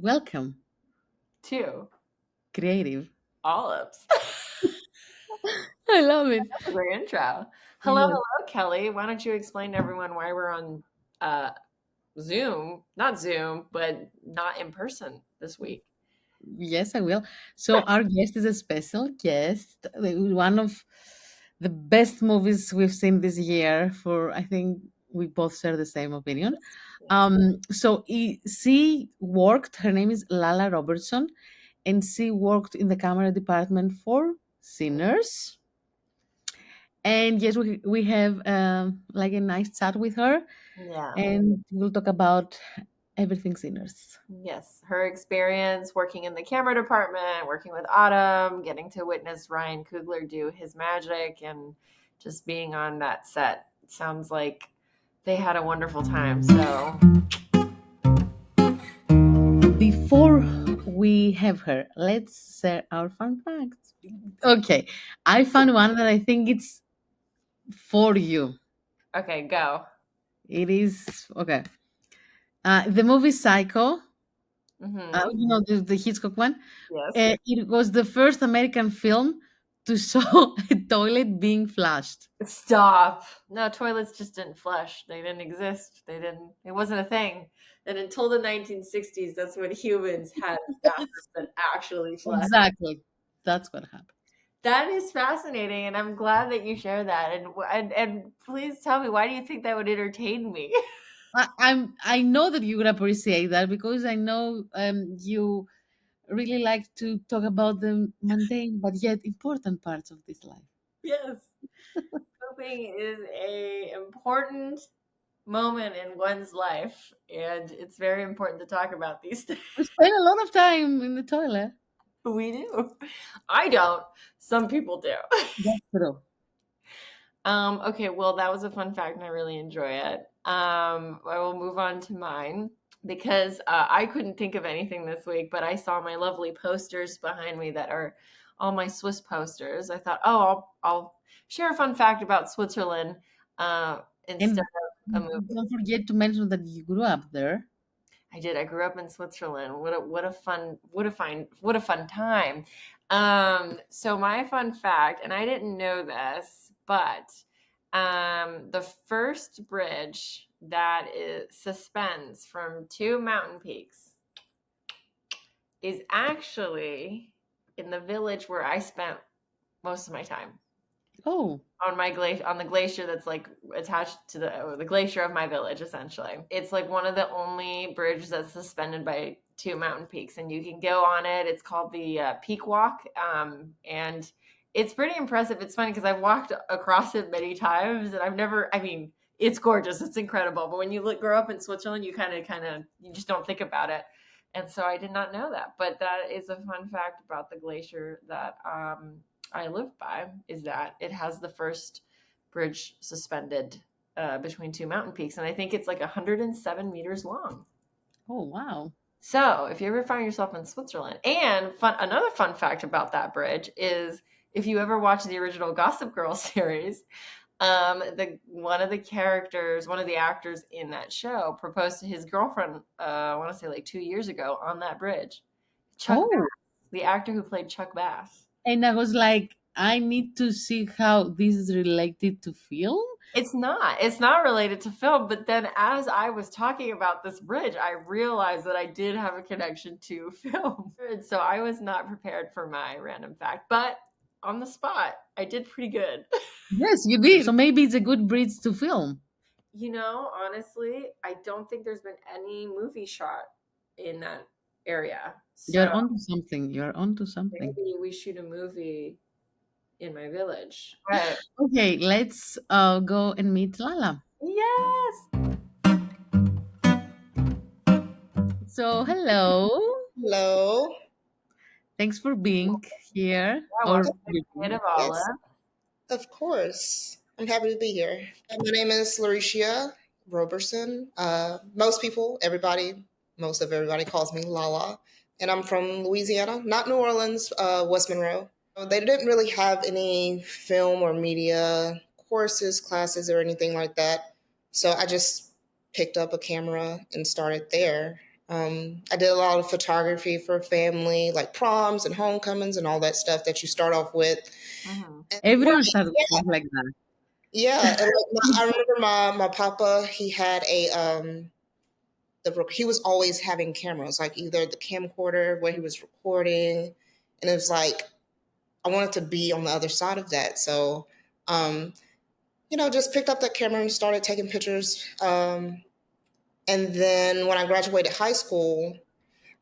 Welcome, Two creative. olives. I love it. That's a great intro. Hello, Yes, hello, Kelly. Why don't you explain to everyone why we're on uh, Zoom? Not Zoom, but not in person this week. yes, I will. So our guest is a special guest. One of the best movies we've seen this year. For I think we both share the same opinion. Yes. She worked. Her name is Lala Robertson, and she worked in the camera department for Sinners. And yes, we have like a nice chat with her, Yeah. and we'll talk about everything Sinners. Yes. Her experience working in the camera department, working with Autumn, getting to witness Ryan Coogler do his magic, and just being on that set. Sounds like they had a wonderful time. So, Before we have her, let's share our fun facts. Okay, I found one that I think it's for you. okay, go. It is okay. The movie Psycho, Hmm. the Hitchcock one. Yes. It was the first American film to show a toilet being flushed. Stop. No, toilets just didn't flush. They didn't exist. It wasn't a thing. And until the 1960s, that's when humans had bathrooms that actually flushed. Exactly, that's what happened. That is fascinating, and I'm glad that you share that. And please tell me, why do you think that would entertain me? I know that you would appreciate that because I know you really like to talk about the mundane but yet important parts of this life. Yes. Coping is a important moment in one's life, and it's very important to talk about these things. We spend a lot of time in the toilet. We do. I don't. Some people do. That's true. Okay, well, that was a fun fact, and I really enjoy it. I will move on to mine because I couldn't think of anything this week, but I saw my lovely posters behind me that are all my Swiss posters. I thought, oh, I'll share a fun fact about Switzerland instead And of a movie. don't forget to mention that you grew up there. I did. I grew up in Switzerland. What a fun time. So my fun fact, and I didn't know this, but the first bridge that suspends from two mountain peaks is actually in the village where I spent most of my time Oh, on my glacier, on the glacier that's like attached to the glacier of my village. Essentially, it's like one of the only bridges that's suspended by two mountain peaks, and you can go on it. It's called the Peak Walk, and it's pretty impressive. It's funny because I've walked across it many times, and I've never. I mean, it's gorgeous. It's incredible. But when you grow up in Switzerland, you you just don't think about it. And so I did not know that, but that is a fun fact about the glacier that I live by, is that it has the first bridge suspended between two mountain peaks, and I think it's like 107 meters long. oh wow. So, if you ever find yourself in Switzerland, and another fun fact about that bridge is if you ever watch the original Gossip Girl series, the one of the actors in that show proposed to his girlfriend. I want to say like 2 years ago on that bridge. Chuck Bass, Oh, the actor who played Chuck Bass. and I was like, I need to see how this is related to film. It's not. It's not related to film, but then as I was talking about this bridge, I realized that I did have a connection to film. And so I was not prepared for my random fact, but on the spot, I did pretty good. Yes, you did. So maybe it's a good bridge to film. Honestly, I don't think there's been any movie shot in that area. So You're onto something. You're onto something. maybe we shoot a movie in my village. Right. Okay, let's go and meet Lala. Yes. So, hello. Hello. Thanks for being here. Yeah, Or welcome to Creative Olive. Yes, of course. I'm happy to be here. My name is Laresheya Roberson. Most of everybody calls me Lala. And I'm from Louisiana, not New Orleans, West Monroe. They didn't really have any film or media courses, classes, or anything like that. So I just picked up a camera and started there. I did a lot of photography for family, like proms and homecomings and all that stuff that you start off with. Mhm. Everyone Right. started off like that. Yeah. And like I remember my papa, he had he was always having cameras, like either the camcorder where he was recording, and it was like I wanted to be on the other side of that. So, um, just picked up that camera and started taking pictures. And then when I graduated high school,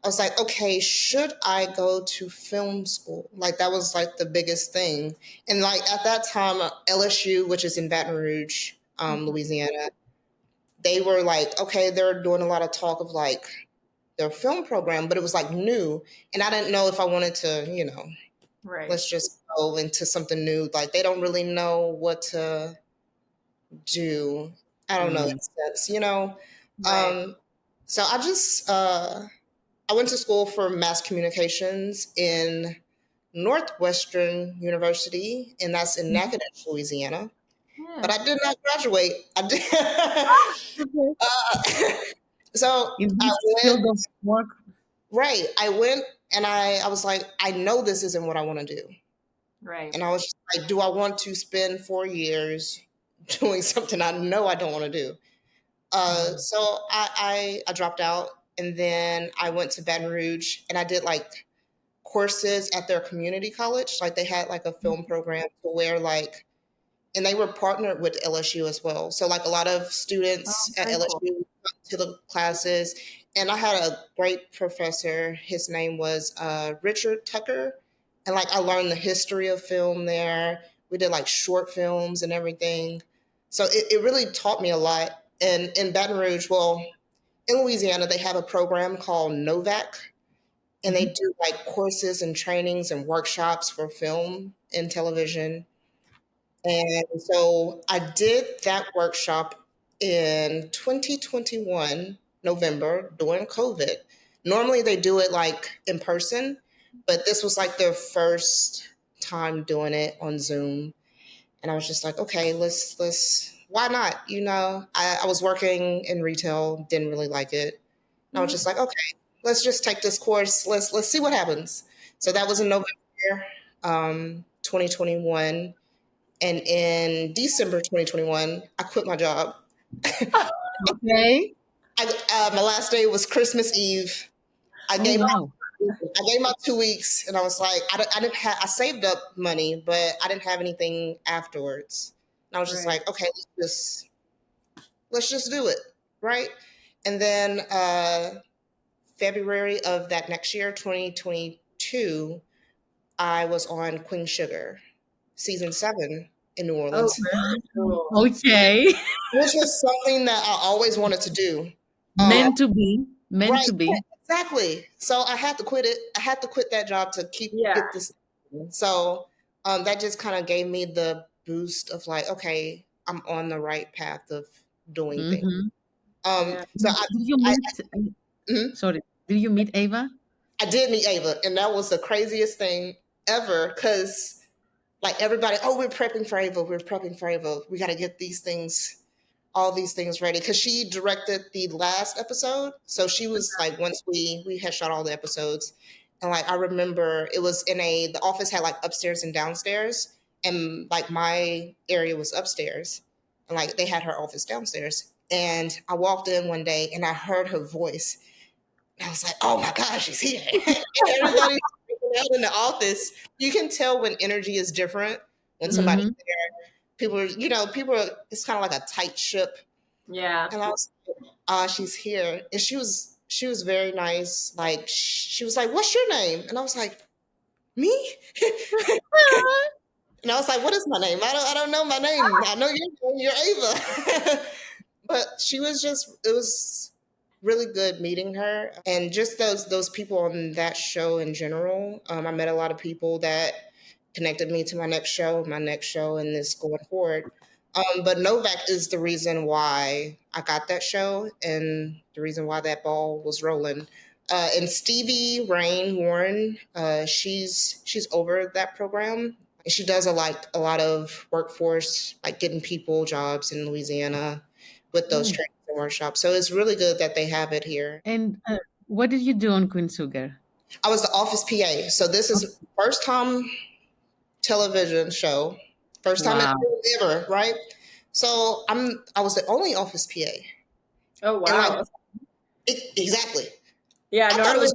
I was like, okay, should I go to film school? Like that was like the biggest thing. And like at that time, LSU, which is in Baton Rouge, Louisiana, they were like, okay, they're doing a lot of talk of like their film program, but it was like new. And I didn't know if I wanted to, Right. let's just go into something new. Like they don't really know what to do. I don't know in Mm. a sense. Right. So I went to school for mass communications in Northwestern University, and that's in Mhm. Natchitoches, Louisiana. But Yeah. I did not graduate. I did. Okay. So In I this went, field of work. right. I went and I was like, I know this isn't what I want to do. Right. And I was just like, do I want to spend 4 years doing something I know I don't want to do? Mm. So I dropped out, and then I went to Baton Rouge and I did like courses at their community college. Like they had like a film program to where like, and they were partnered with LSU as well. So like a lot of Oh, students at very cool. LSU come to the classes, and I had a great professor. His name was Richard Tucker, and like I learned the history of film there. We did like short films and everything, so it really taught me a lot. And in Baton Rouge, well, in Louisiana, they have a program called NOVAC, and they Mhm. do like courses and trainings and workshops for film and television. And so I did that workshop in 2021, November, during COVID. Normally they do it like in person, but this was like their first time doing it on Zoom. And I was just like, okay, why not? I was working in retail, didn't really like it. And I was Mhm. just like, okay, let's just take this course. Let's see what happens. So that was in November, 2021. And in December 2021, I quit my job. Okay. My last day was Christmas Eve. I Oh gave wow. I gave my 2 weeks, and I was like, I didn't have. I saved up money, but I didn't have anything afterwards. And I was just Right. like, okay, let's just do it, right? And then February of that next year, 2022, I was on Queen Sugar, season 7 in New Oh, Orleans, very cool. Okay. which was something that I always wanted to do. Um, Meant to be. Meant right, to be. exactly. So I had to quit it. I had to quit that job to Yeah. get this. So that just kind of gave me the boost of like, okay, I'm on the right path of doing things. Mm-hmm. Yeah. So Did you I, meet? mhm. Sorry. Did you meet Ava? I did meet Ava, and that was the craziest thing ever because like everybody, oh, we're prepping for Ava, we're prepping for Ava. We got to get all these things ready because she directed the last episode. So she was like, once we had shot all the episodes, and like I remember it was the office had like upstairs and downstairs, and like my area was upstairs, and like they had her office downstairs. And I walked in one day and I heard her voice. I was like, oh my gosh, she's here. And everybody out in the office, you can tell when energy is different when somebody's Mm-hmm. there. It's kind of like a tight ship. Yeah. And I was like, she's here. And she was very nice. Like, she was like, what's your name? And I was like, me? And I was like, what is my name? I don't know my name. I know your name. You're Ava. But it was really good meeting her, and just those people on that show in general. I met a lot of people that connected me to my next show, and this going forward. But Novak is the reason why I got that show and the reason why that ball was rolling. And Stevie Rain Warren, she's over that program. She does a lot of workforce, like getting people jobs in Louisiana with those Oh. trainings and workshops. So it's really good that they have it here. And What did you do on Queen Sugar? I was the office PA. So this is first time television show, first time Wow. ever, right? So I was the only office PA, Oh and like wow. exactly. Yeah, I thought it was.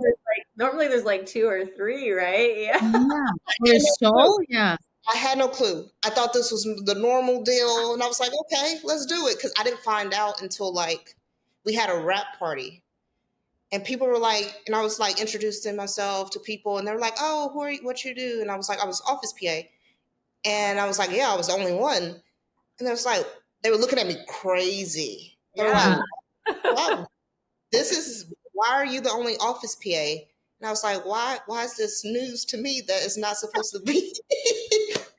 normally there's like two or three, right? Yeah. Yeah. I For a had no clue. show? Yeah. I had no clue. I thought this was the normal deal, and I was like, okay, let's do it, because I didn't find out until like we had a rap party, and people were like, and I was like introducing myself to people, and they were like, oh, who are you, what you do? And I was like, I was office PA, and I was like, yeah, I was the only one, and they was like, they were looking at me crazy. They were like, Yeah. wow, this is why are you the only office PA? And I was like, why is this news to me that is not supposed to be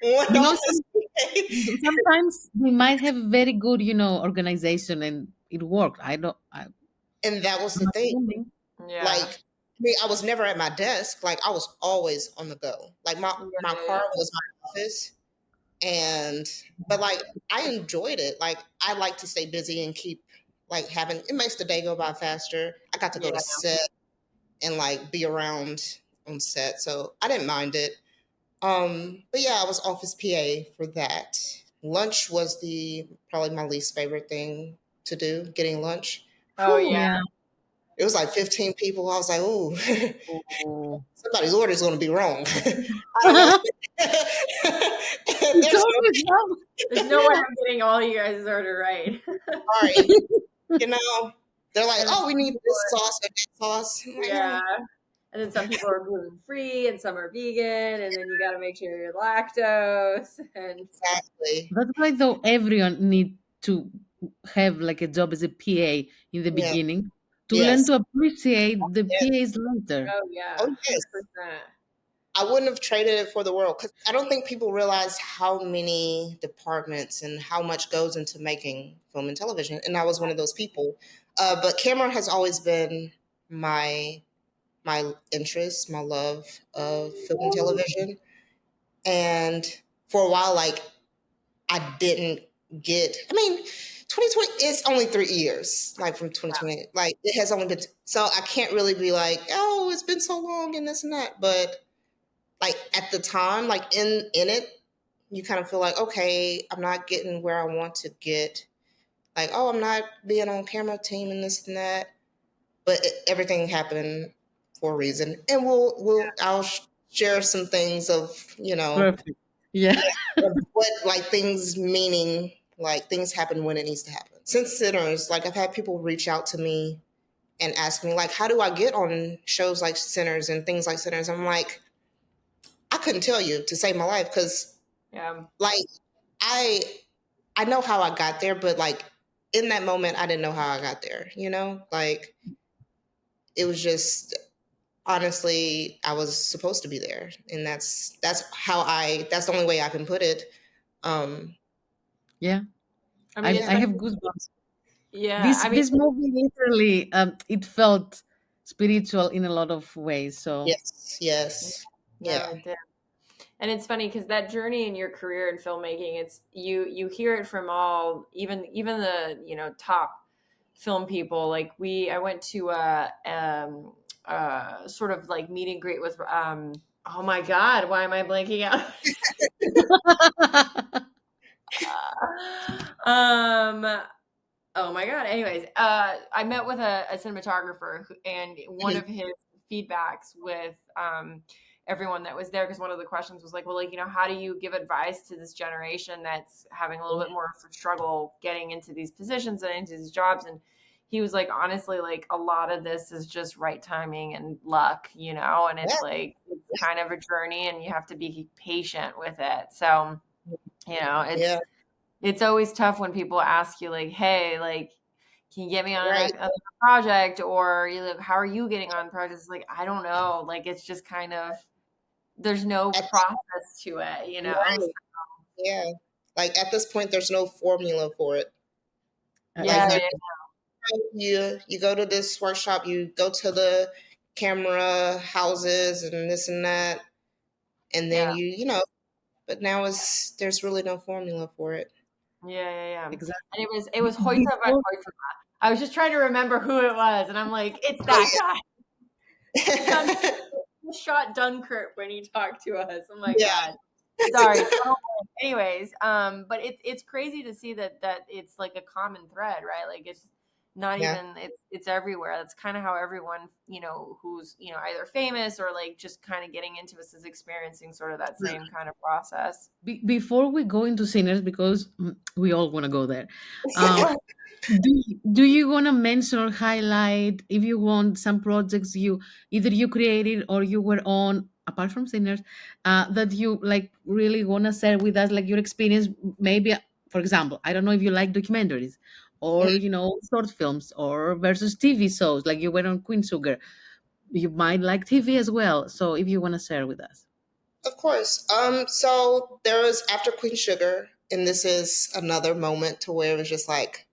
one You know, office PA? sometimes we might have very good, organization and it worked. I'm And that was the thing. assuming. Yeah. Like, I mean, I was never at my desk. Like, I was always on the go. Like, my car Yeah. was my office. And, but like, I enjoyed it. Like, I like to stay busy and keep, like, having, it makes the day go by faster. I got to go Yeah. to set and, like, be around on set. So I didn't mind it. But yeah, I was office PA for that. Lunch was probably my least favorite thing to do, getting lunch. Oh Whew, yeah. Yeah. it was like 15 people. I was like, ooh, Oh. somebody's order is going to be wrong. I don't know. It's There's no always wrong. There's no way I'm getting all you guys' order right. sorry. You know, they're like, And then oh, we some need people this sauce or that sauce. I'm like, yeah. oh, And then some people are gluten free and some are vegan, and then you got to make sure you're lactose. And exactly. That's why though everyone need to have like a job as a PA in the Yeah. beginning to learn Yes. to appreciate the Yes. PAs later. oh yeah, Oh, yes. 100%. I wouldn't have traded it for the world, because I don't think people realize how many departments and how much goes into making film and television. And I was one of those people. But camera has always been my interest, my love of film and television. And for a while, like I didn't get. I mean, 2020. It's only 3 years, like from 2020. Like it has only been. So I can't really be like, oh, it's been so long and this and that. But like at the time, like in it, you kind of feel like, okay, I'm not getting where I want to get. Like, oh, I'm not being on camera team and this and that. But everything happened for a reason, and I'll share some things of Perfect. Yeah. what like things meaning like things happen when it needs to happen. Since Sinners, like I've had people reach out to me and ask me like, how do I get on shows like Sinners and things like Sinners? I'm like, I couldn't tell you to save my life, because Yeah. like I I know how I got there, but like in that moment I didn't know how I got there. Like it was just honestly I was supposed to be there, and that's the only way I can put it. Um, Yeah. I mean, I yeah. have especially goosebumps. yeah. This I mean, this movie literally it felt spiritual in a lot of ways. So Yes, yes, no, yeah, it did. And it's funny because that journey in your career in filmmaking, it's you hear it from all, even the top film people. Like I went to sort of like meet and greet with oh my god, why am I blanking out? um oh my god. Anyways, I met with a cinematographer and one mhm, of his feedbacks with everyone that was there, because one of the questions was like, well, like, how do you give advice to this generation that's having a little bit more of a struggle getting into these positions and into these jobs? And he was like, honestly, like a lot of this is just right timing and luck, and yeah, it's like it's kind of a journey and you have to be patient with it. So, yeah, it's always tough when people ask you like, hey, like, can you get me on right. a project, or you like, how are you getting on projects? Like, I don't know. Like, it's just kind of, there's no At, process to it, So, right, yeah. Like at this point, there's no formula for it. Like yeah, exactly. you go to this workshop, you go to the camera houses and this and that, and yeah, then But now there's really no formula for it. yeah. And Exactly. it was Hoytova and Before Hoytova. I was just trying to remember who it was, and I'm like, it's Oh that guy. Shot Dunkirk when he talked to us. Oh my Yeah. god. Sorry. Anyways, but it's crazy to see that it's like a common thread, right? Like it's not Yeah. even it's everywhere. That's kind of how everyone, who's, either famous or like just kind of getting into this is experiencing sort of that same kind of process. Before we go into Sinners, because we all want to go there, do you want to mention or highlight, if you want, some projects you either you created or you were on, apart from Sinners, that you like really want to share with us, like your experience? Maybe, for example, I don't know if you like documentaries or short films or versus TV shows, like you were on Queen Sugar. You might like TV as well, so if you want to share with us. Of course. So there was after Queen Sugar, and this is another moment to where it was just like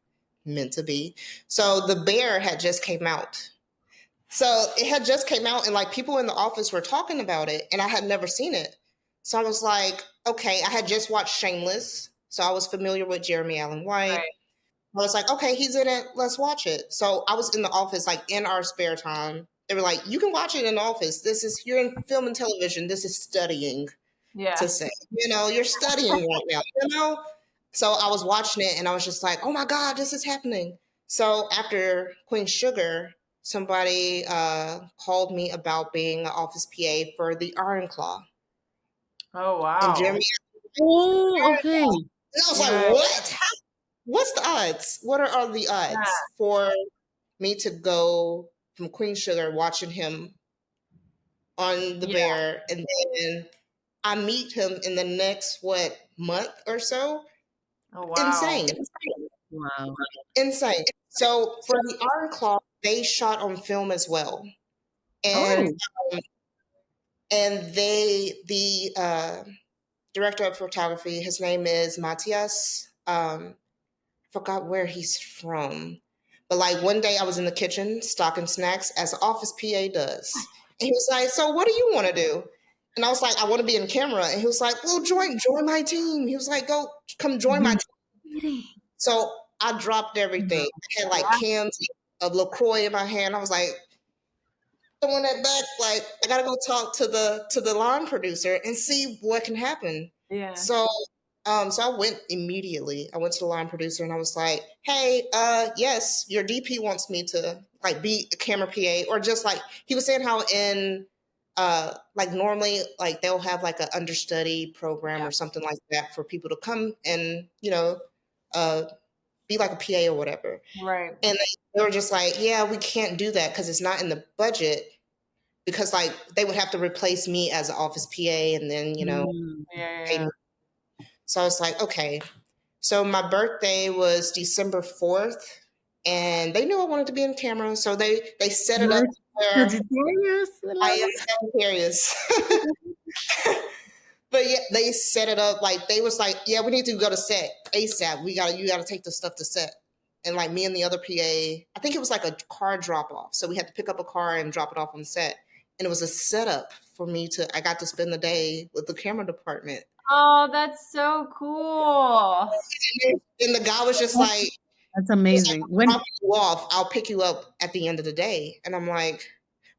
meant to be. So The Bear had just came out. So it had just came out, and like people in the office were talking about it, and I had never seen it. So I was like, okay, I had just watched Shameless, so I was familiar with Jeremy Allen White. Right. I was like, okay, he's in it. Let's watch it. So I was in the office, like in our spare time. They were like, you can watch it in the office. You're in film and television. This is studying to Yeah. say, you're studying right now. So I was watching it and I was just like, oh my God, this is happening. So after Queen Sugar, somebody called me about being an office PA for the Iron Claw. Oh And wow. Jeremy, Oh, okay. and I was like, Right. what? What's the odds? What are the odds for me to go from Queen Sugar watching him on The Yeah. Bear, and then I meet him in the next month or so? Oh wow. Insane. Wow. Insane. So for the Iron Claw, they shot on film as well. And Oh, and the director of photography, his name is Matthias. Forgot where he's from. But like one day I was in the kitchen stocking snacks as an office PA does. And he was like, so what do you want to do? And I was like, I want to be in camera. And he was like, well, join my team. He was like, come join my team. So I dropped everything. I had like cans of LaCroix in my hand. I was like, throwing that back, like I gotta go talk to the line producer and see what can happen. Yeah. So I went immediately. I went to the line producer and I was like, hey, yes, your DP wants me to like be a camera PA, or just like he was saying how in like normally like they'll have like an understudy program or something like that for people to come and uh be like a PA or whatever. Right. And they were just like, yeah, we can't do that because it's not in the budget, because like they would have to replace me as an office PA and then pay me. So I was like, okay. So my birthday was December 4th, and they knew I wanted to be in camera, so they set it up where Sagittarius. I am Sagittarius. But yeah, they set it up like they was like, yeah, we need to go to set ASAP. You gotta take the stuff to set. And like me and the other PA, I think it was like a car drop off. So we had to pick up a car and drop it off on set. And it was a setup for me I got to spend the day with the camera department. Oh, that's so cool. And the guy was just like, That's amazing. I'll drop you off. I'll pick you up at the end of the day. And I'm like,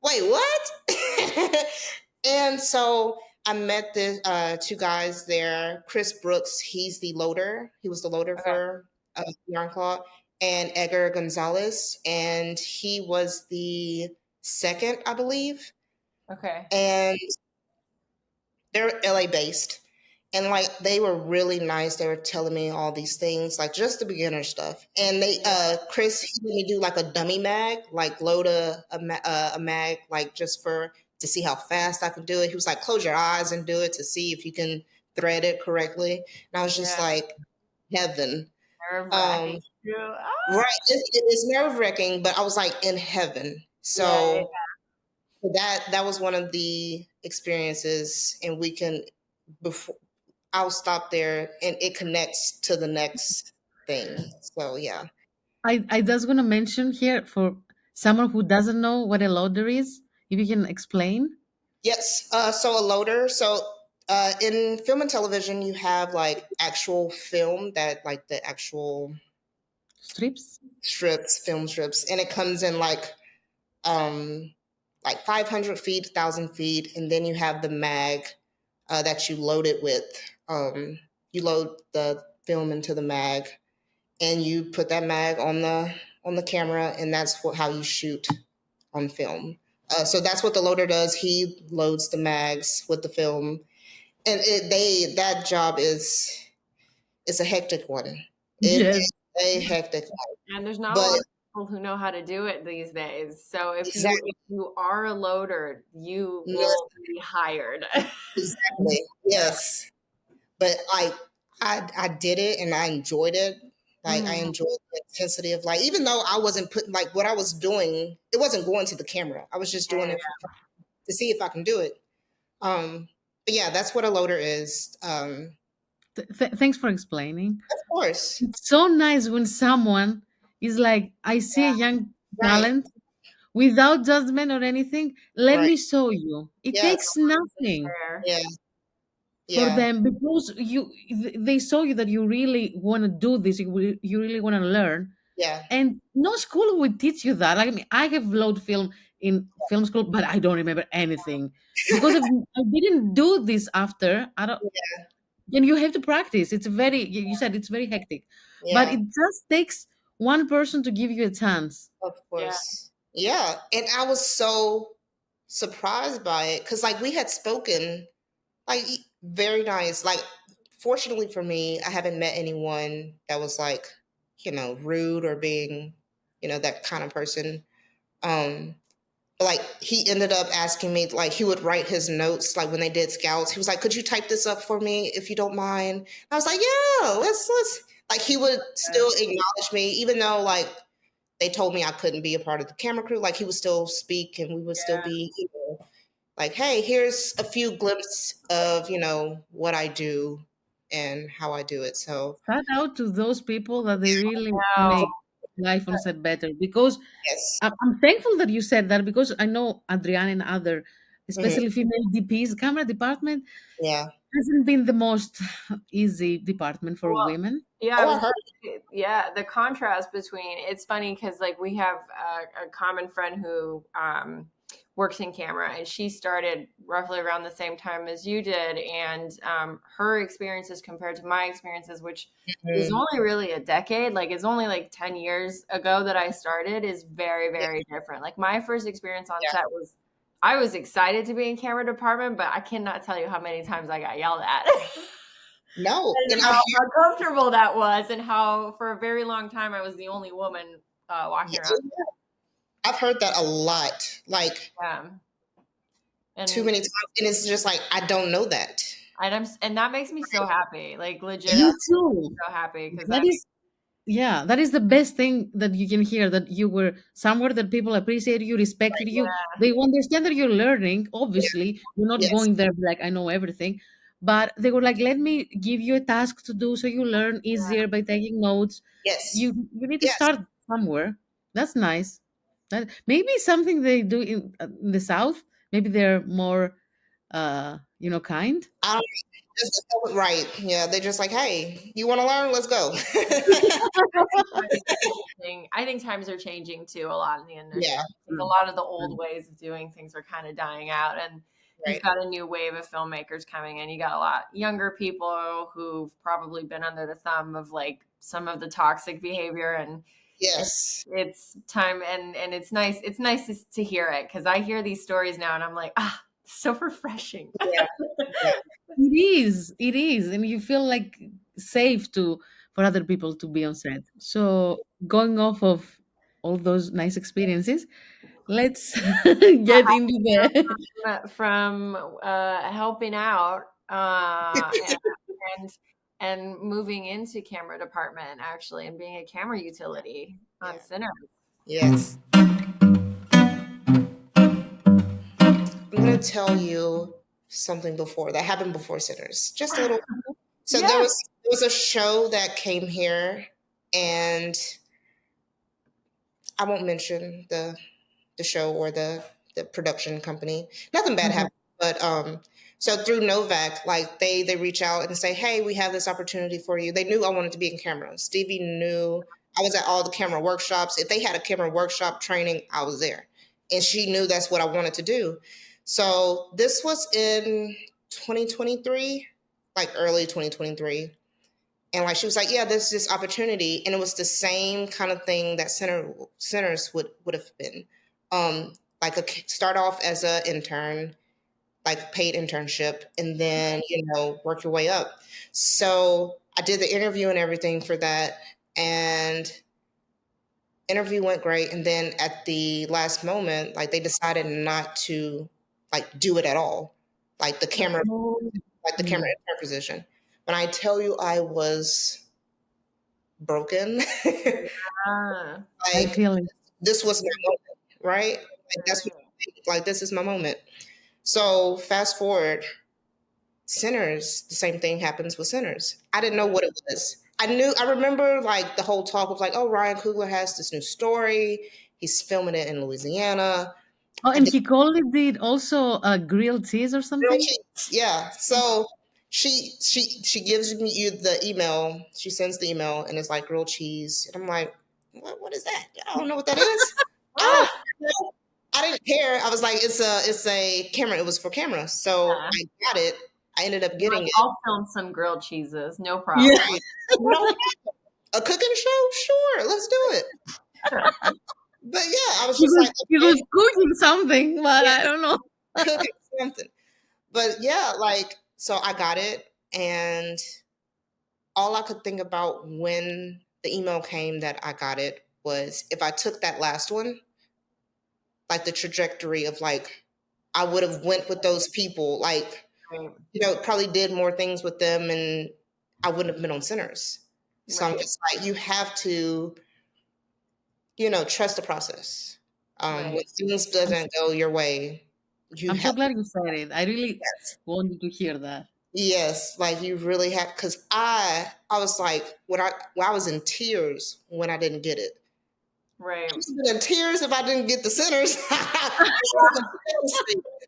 wait, what? And so I met the two guys there. Chris Brooks, he's the loader. He was the loader for Yarn Claw. And Edgar Gonzalez, and he was the second, I believe. Okay. And they're LA based. And like they were really nice. They were telling me all these things, like just the beginner stuff. And Chris, he made me do like a dummy mag, like load a mag, like just to see how fast I could do it. He was like, close your eyes and do it to see if you can thread it correctly. And I was just like, heaven. Right, it's nerve wracking, but I was like in heaven. So that was one of the experiences, and before I'll stop there, and it connects to the next thing. So yeah. I just want to mention here, for someone who doesn't know what a loader is, if you can explain. Yes. So a loader. So in film and television, you have like actual film, that like the actual Strips. film strips, and it comes in like like 500 feet, 1,000 feet, and then you have the mag that you load it with. You load the film into the mag, and you put that mag on the camera, and that's how you shoot on film. So that's what the loader does. He loads the mags with the film, and that job is it's a hectic one. It Yes. is a hectic one, And there's not a but lot of people who know how to do it these days. So exactly, if you are a loader, you yes, will be hired. exactly, yes. But I did it and I enjoyed it. Like I Mhm. enjoyed the intensity of like, even though I wasn't putting like what I was doing, it wasn't going to the camera. I was just doing Yeah. it to see if I can do it. But yeah, that's what a loader is. Thanks for explaining. Of course, It's so nice when someone is like, I see a young right, talent without judgment or anything. Let right, me show you. It takes yes, nothing Fair. yeah, for yeah, them because they saw you that you really want to do this. You really want to learn, yeah, and no school will teach you that. Like, I mean, I have load film in film school, but I don't remember anything because I didn't do this after. I don't. And you have to practice. It's very. You said it's very hectic, but yeah. it just takes one person to give you a chance. Of Yeah. course, yeah. And I was so surprised by it because like we had spoken. Like very nice. Like fortunately for me, I haven't met anyone that was like, rude or being, that kind of person. Um, but like he ended up asking me, like he would write his notes, like when they did scouts. He was like, "Could you type this up for me if you don't mind?" I was like, "Yeah, let's." Like he would still acknowledge me, even though like they told me I couldn't be a part of the camera crew. Like he would still speak, and we would still Yeah. be, like, hey, here's a few glimpses of, what I do and how I do it. So, Shout out to those people that they really No. make life on set better because yes. I'm thankful that you said that because I know Adriana and other, Mhm. especially female DPs, camera department Yeah. hasn't been the most easy department for Well, women. yeah, I Oh, I was heard. yeah, the contrast between it's funny because like we have a common friend who works in camera and she started roughly around the same time as you did and her experiences compared to my experiences, which is Mhm. only really a decade, like it's only like 10 years ago that I started, is very, Yeah. very different. Like my first experience on Yeah. set was I was excited to be in camera department, but I cannot tell you how many times I got yelled at. No. And And how comfortable that was, and how for a very long time I was the only woman walking around. I've heard that a lot, like Yeah, too and many times. And it's just like, I don't know that. and that makes me so happy. Like legit, Yeah. Me makes me too. so happy because That is, yeah, that is the best thing that you can hear that you were somewhere that people appreciate you, respected you. They understand that you're learning. Obviously, you're not Yes. going there like I know everything, but they were like, "Let me give you a task to do so you learn easier by taking notes." Yes. You need to Yes. start somewhere. That's nice. That maybe something they do in the South. Maybe they're more, kind. I don't just right. Yeah. They're just like, hey, you want to learn? Let's go. I think times are changing too a lot in the industry. Yeah. I think a lot of the old ways of doing things are kind of dying out, and you've Right. got a new wave of filmmakers coming in. You got a lot younger people who've probably been under the thumb of like some of the toxic behavior, and Yes. it's time, and it's nice to hear it because I hear these stories now and I'm like, so refreshing. Yeah. Yeah. It is, and you feel like safe to for other people to be on set. So going off of all those nice experiences, let's get into the From helping out and and moving into camera department actually and being a camera utility on Yeah. Cine. Yes. I'm going to tell you something before that happened before Sinners. Just a little. So there Yes. was a show that came here, and I won't mention the show or the production company. Nothing bad Mhm. happened, but so through Novak, like they reach out and say, "Hey, we have this opportunity for you." They knew I wanted to be in camera. Stevie knew I was at all the camera workshops. If they had a camera workshop training, I was there. and she knew that's what I wanted to do. So this was in 2023, like early 2023. And like she was like, yeah, there's this opportunity. And it was the same kind of thing that centers would have been. Like start off as an intern, like paid internship, and then, work your way up. So I did the interview and everything for that. And interview went great. And then at the last moment, like they decided not to like do it at all. Like the camera, like the camera intern position. When I tell you I was broken, I like feel it. this was my moment, right? Like that's what, like this is my moment. So fast forward, Sinners, the same thing happens with Sinners. I didn't know what it was. I remember like the whole talk of like, oh, Ryan Coogler has this new story. He's filming it in Louisiana. Oh, And and he called it also grilled cheese or grilled something. cheese, yeah. So she gives me you the email. She sends the email and it's like grilled cheese. And I'm like, what is that? I don't know what that is. I don't know. I didn't care. I was like, it's a camera. It was for camera. So Yeah. I got it. I ended up getting Like, it. I'll film some grilled cheeses, no problem. Yeah. No problem. A cooking show? Sure, let's do it. But yeah, I was He just was like, he okay, was cooking something, but yeah, I don't know. cooking something. But yeah, like, so I got it. And all I could think about when the email came that I got it was if I took that last one, like the trajectory of like, I would have went with those people, like, Right. probably did more things with them and I wouldn't have been on Sinners. So I'm Right. just like, you have to, trust the process. When Right. things doesn't go your way, you I'm so have glad you said it. I really yes, wanted to hear that. yes, like you really have. Because I was like when I was in tears when I didn't get it. I Right. was in tears if I didn't get the Sinners.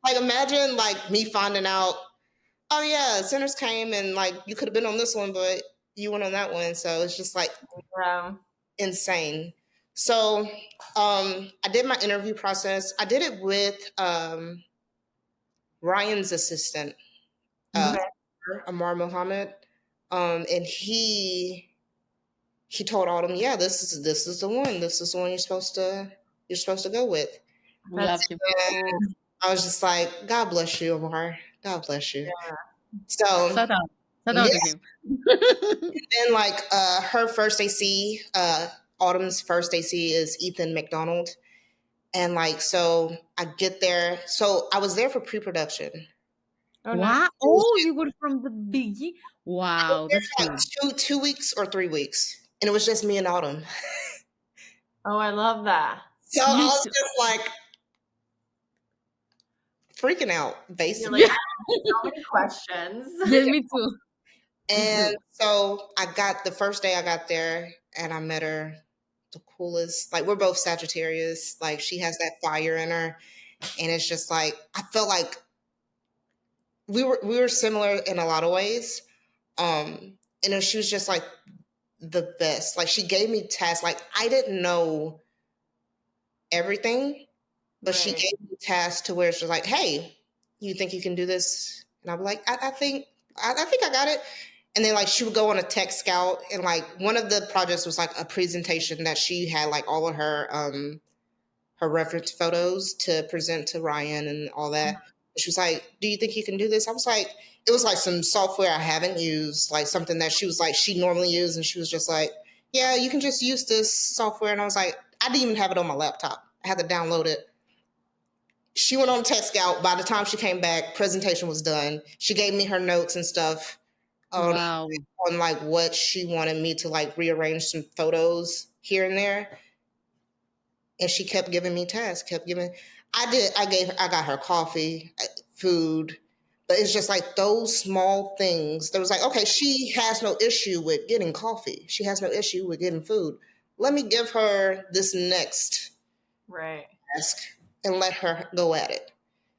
Like imagine like me finding out, oh yeah, Sinners came and like you could have been on this one, but you went on that one. So it's just like Yeah. insane. So I did my interview process. I did it with Ryan's assistant, uh, Okay. Amar Muhammad, and he told Autumn, yeah, this is the one. This is the one you're supposed to go with. We That's love him. so cool. And I was just like, God bless you, Amar. God bless you. So Shout out. Shout out yeah, to him. then like her first AC, Autumn's first AC is Ethan McDonald. And like, so I get there. So I was there for pre-production. Oh, nice. Wow. Oh, you were from the beginning. I was Wow, there that's for like cool. two weeks or 3 weeks, and it was just me and Autumn. Oh, I love that. So I Me was too. just like freaking out, You're like, Yeah, basically. I have so many questions. yeah, me too. Me And too. so I got the first day I got there, and I met her, the coolest. Like we're both Sagittarius. Like she has that fire in her, and it's just like I felt like we were similar in a lot of ways. And then she was just like the best. Like she gave me tasks. Like I didn't know everything, but she Right. gave me tasks to where she's like, "Hey, you think you can do this?" And I'm like, "I think I got it." And then like she would go on a tech scout, and like one of the projects was like a presentation that she had like all of her reference photos to present to Ryan and all that. She was like, "Do you think you can do this?" I was like, it was like some software I haven't used, like something that she was like she normally used, and she was just like, "Yeah, you can just use this software." And I was like, I didn't even have it on my laptop. I had to download it. She went on tech scout. By the time she came back, presentation was done. She gave me her notes and stuff on Wow. like what she wanted me to like rearrange some photos here and there. And she kept giving me tasks, kept giving. I got her coffee, food, but it's just like those small things. There was like, okay, she has no issue with getting coffee. She has no issue with getting food. Let me give her this next Right. task and let her go at it.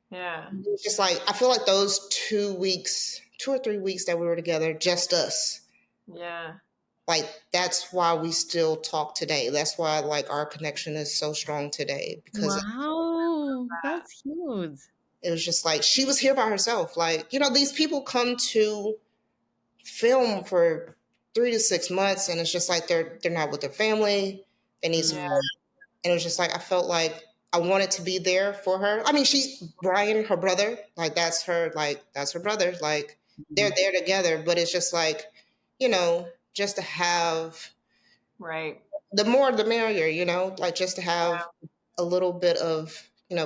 Yeah. It's just like I feel like those 2 weeks, 2 or 3 weeks that we were together, just us. Yeah. Like that's why we still talk today. That's why like our connection is so strong today because Wow. That's huge. It was just like she was here by herself. Like, these people come to film for 3 to 6 months, and it's just like they're not with their family. They need Mm. support, and it was just like I felt like I wanted to be there for her. I mean, Brian, her brother, like that's her brother. Like they're there together, but it's just like, just to have Right. the more the merrier, like just to have a little bit of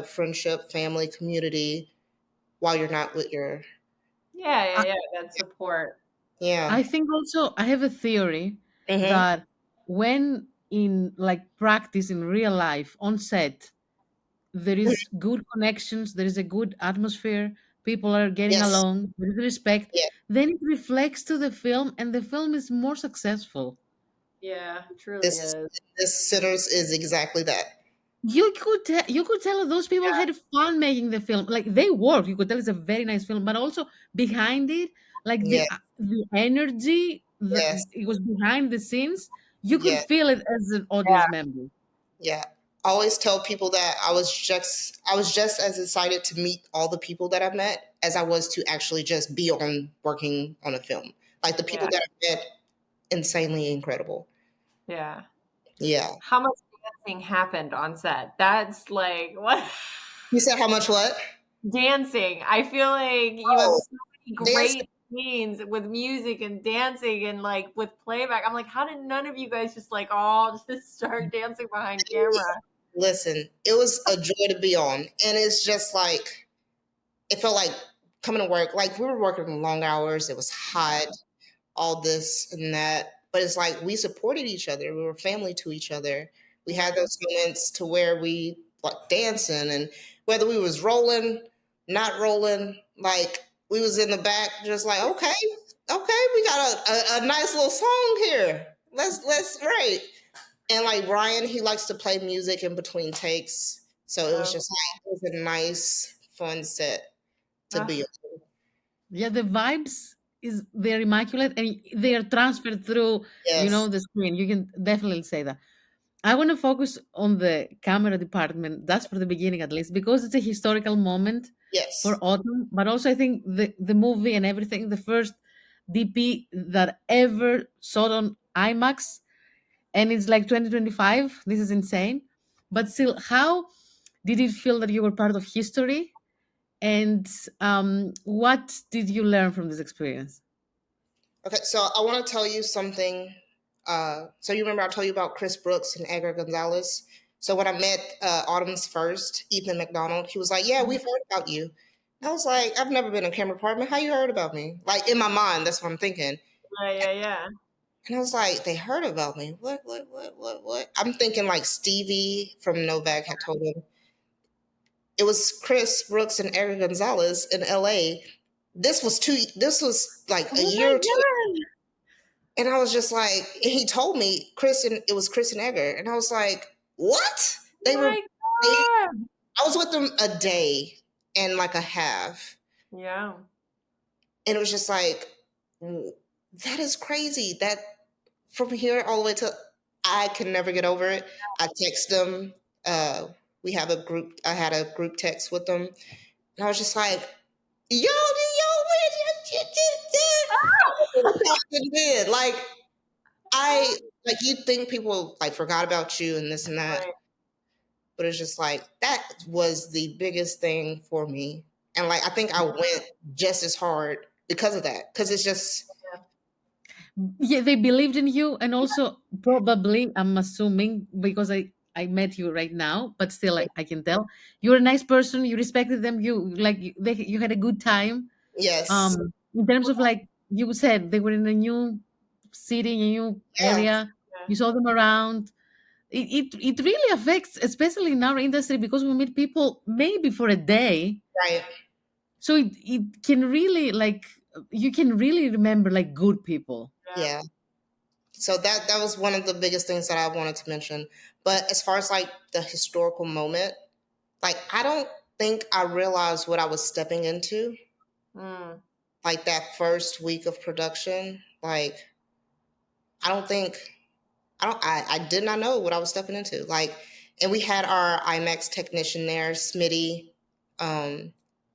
friendship, family, community while you're not with your Yeah. That support. yeah. I think also I have a theory Mm-hmm. that when in like practice in real life on set, there is good connections, there is a good atmosphere, people are getting Yes. along, there is respect, Yeah. then it reflects to the film and the film is more successful. Yeah, truly This is is. this sinners is exactly that. You could tell those people had fun making the film. Like they work. You could tell it's a very nice film, but also behind it, like Yeah. the energy that Yes. it was behind the scenes, you could Yeah. feel it as an audience member. Yeah. I always tell people that I was just as excited to meet all the people that I met as I was to actually just be on working on a film. Like the people Yeah. that I met, insanely incredible. Yeah. Yeah. How much dancing happened on set? That's like what You said how much what? dancing. I feel like you have Oh, so many dancing. great scenes with music and dancing and like with playback. I'm like, how did none of you guys just like all just start dancing behind camera? Listen, it was a joy to be on. And it's just like it felt like coming to work. Like we were working long hours. It was hot, all this and that. But it's like we supported each other. We were family to each other. We had those moments to where we like dancing, and whether we was rolling, not rolling, like we was in the back, just like okay, we got a nice little song here. Let's right. And like Ryan, he likes to play music in between takes, so it was Oh, just like it was a nice, fun set to be ah, on. Yeah, the vibes is they're immaculate and they are transferred through, Yes, the screen. You can definitely say that. I want to focus on the camera department. That's for the beginning, at least, because it's a historical moment for yes, Autumn. But also, I think the movie and everything, the first DP that ever saw it on IMAX, and it's like 2025. This is insane. But still, how did it feel that you were part of history? And what did you learn from this experience? Okay, so I want to tell you something. So you remember I told you about Chris Brooks and Edgar Gonzalez. So when I met Autumn's first, Ethan McDonald, he was like, "Yeah, we've heard about you." I was like, "I've never been in a camera department. How you heard about me?" Like in my mind, that's what I'm thinking. yeah. And I was like, "They heard about me. What?" I'm thinking like Stevie from Novak had told him. It was Chris Brooks and Edgar Gonzalez in L.A. This was like a Oh year my or two. god! And I was just like, he told me it was Chris and Edgar. And I was like, what? Oh my god! I was with them a day and like a half. Yeah. And it was just like, that is crazy. That from here all the way to, I can never get over it. I text them. We have a group, I had a group text with them. And I was just like, did. Like, you think people like forgot about you and this and that. Right. But it's just like that was the biggest thing for me. And like I think I went just as hard because of that. Because it's just Yeah, they believed in you, and also probably I'm assuming because I met you right now, but still I can tell you're a nice person. You respected them. You had a good time. yes. In terms of like you said, they were in a new city, a new Yeah. area. Yeah. You saw them around. It really affects, especially in our industry, because we meet people maybe for a day. Right. So it can really like you can really remember like good people. Yeah. So that was one of the biggest things that I wanted to mention. But as far as like the historical moment, like I don't think I realized what I was stepping into. Mm. Like that first week of production. Like I don't think I did not know what I was stepping into. Like And we had our IMAX technician there, Smitty.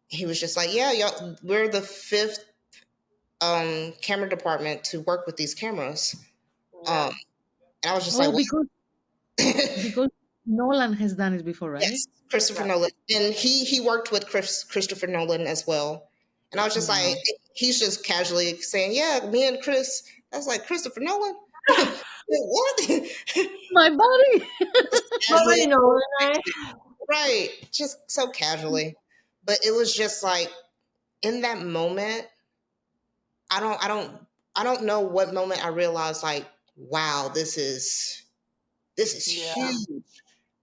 He was just like, yeah, y'all, we're the fifth camera department to work with these cameras. Yeah. And I was just like, Oh, what? because Nolan has done it before, right? Yes, Christopher Yeah. Nolan. And he worked with Christopher Nolan as well. And I was just like, Wow. he's just casually saying, yeah, me and Chris. I was like, Christopher Nolan? What? My body. Casually, Nobody knows, right? right? Just so casually. But it was just like in that moment, I don't I don't I don't know what moment I realized like, wow, this is Yeah. huge.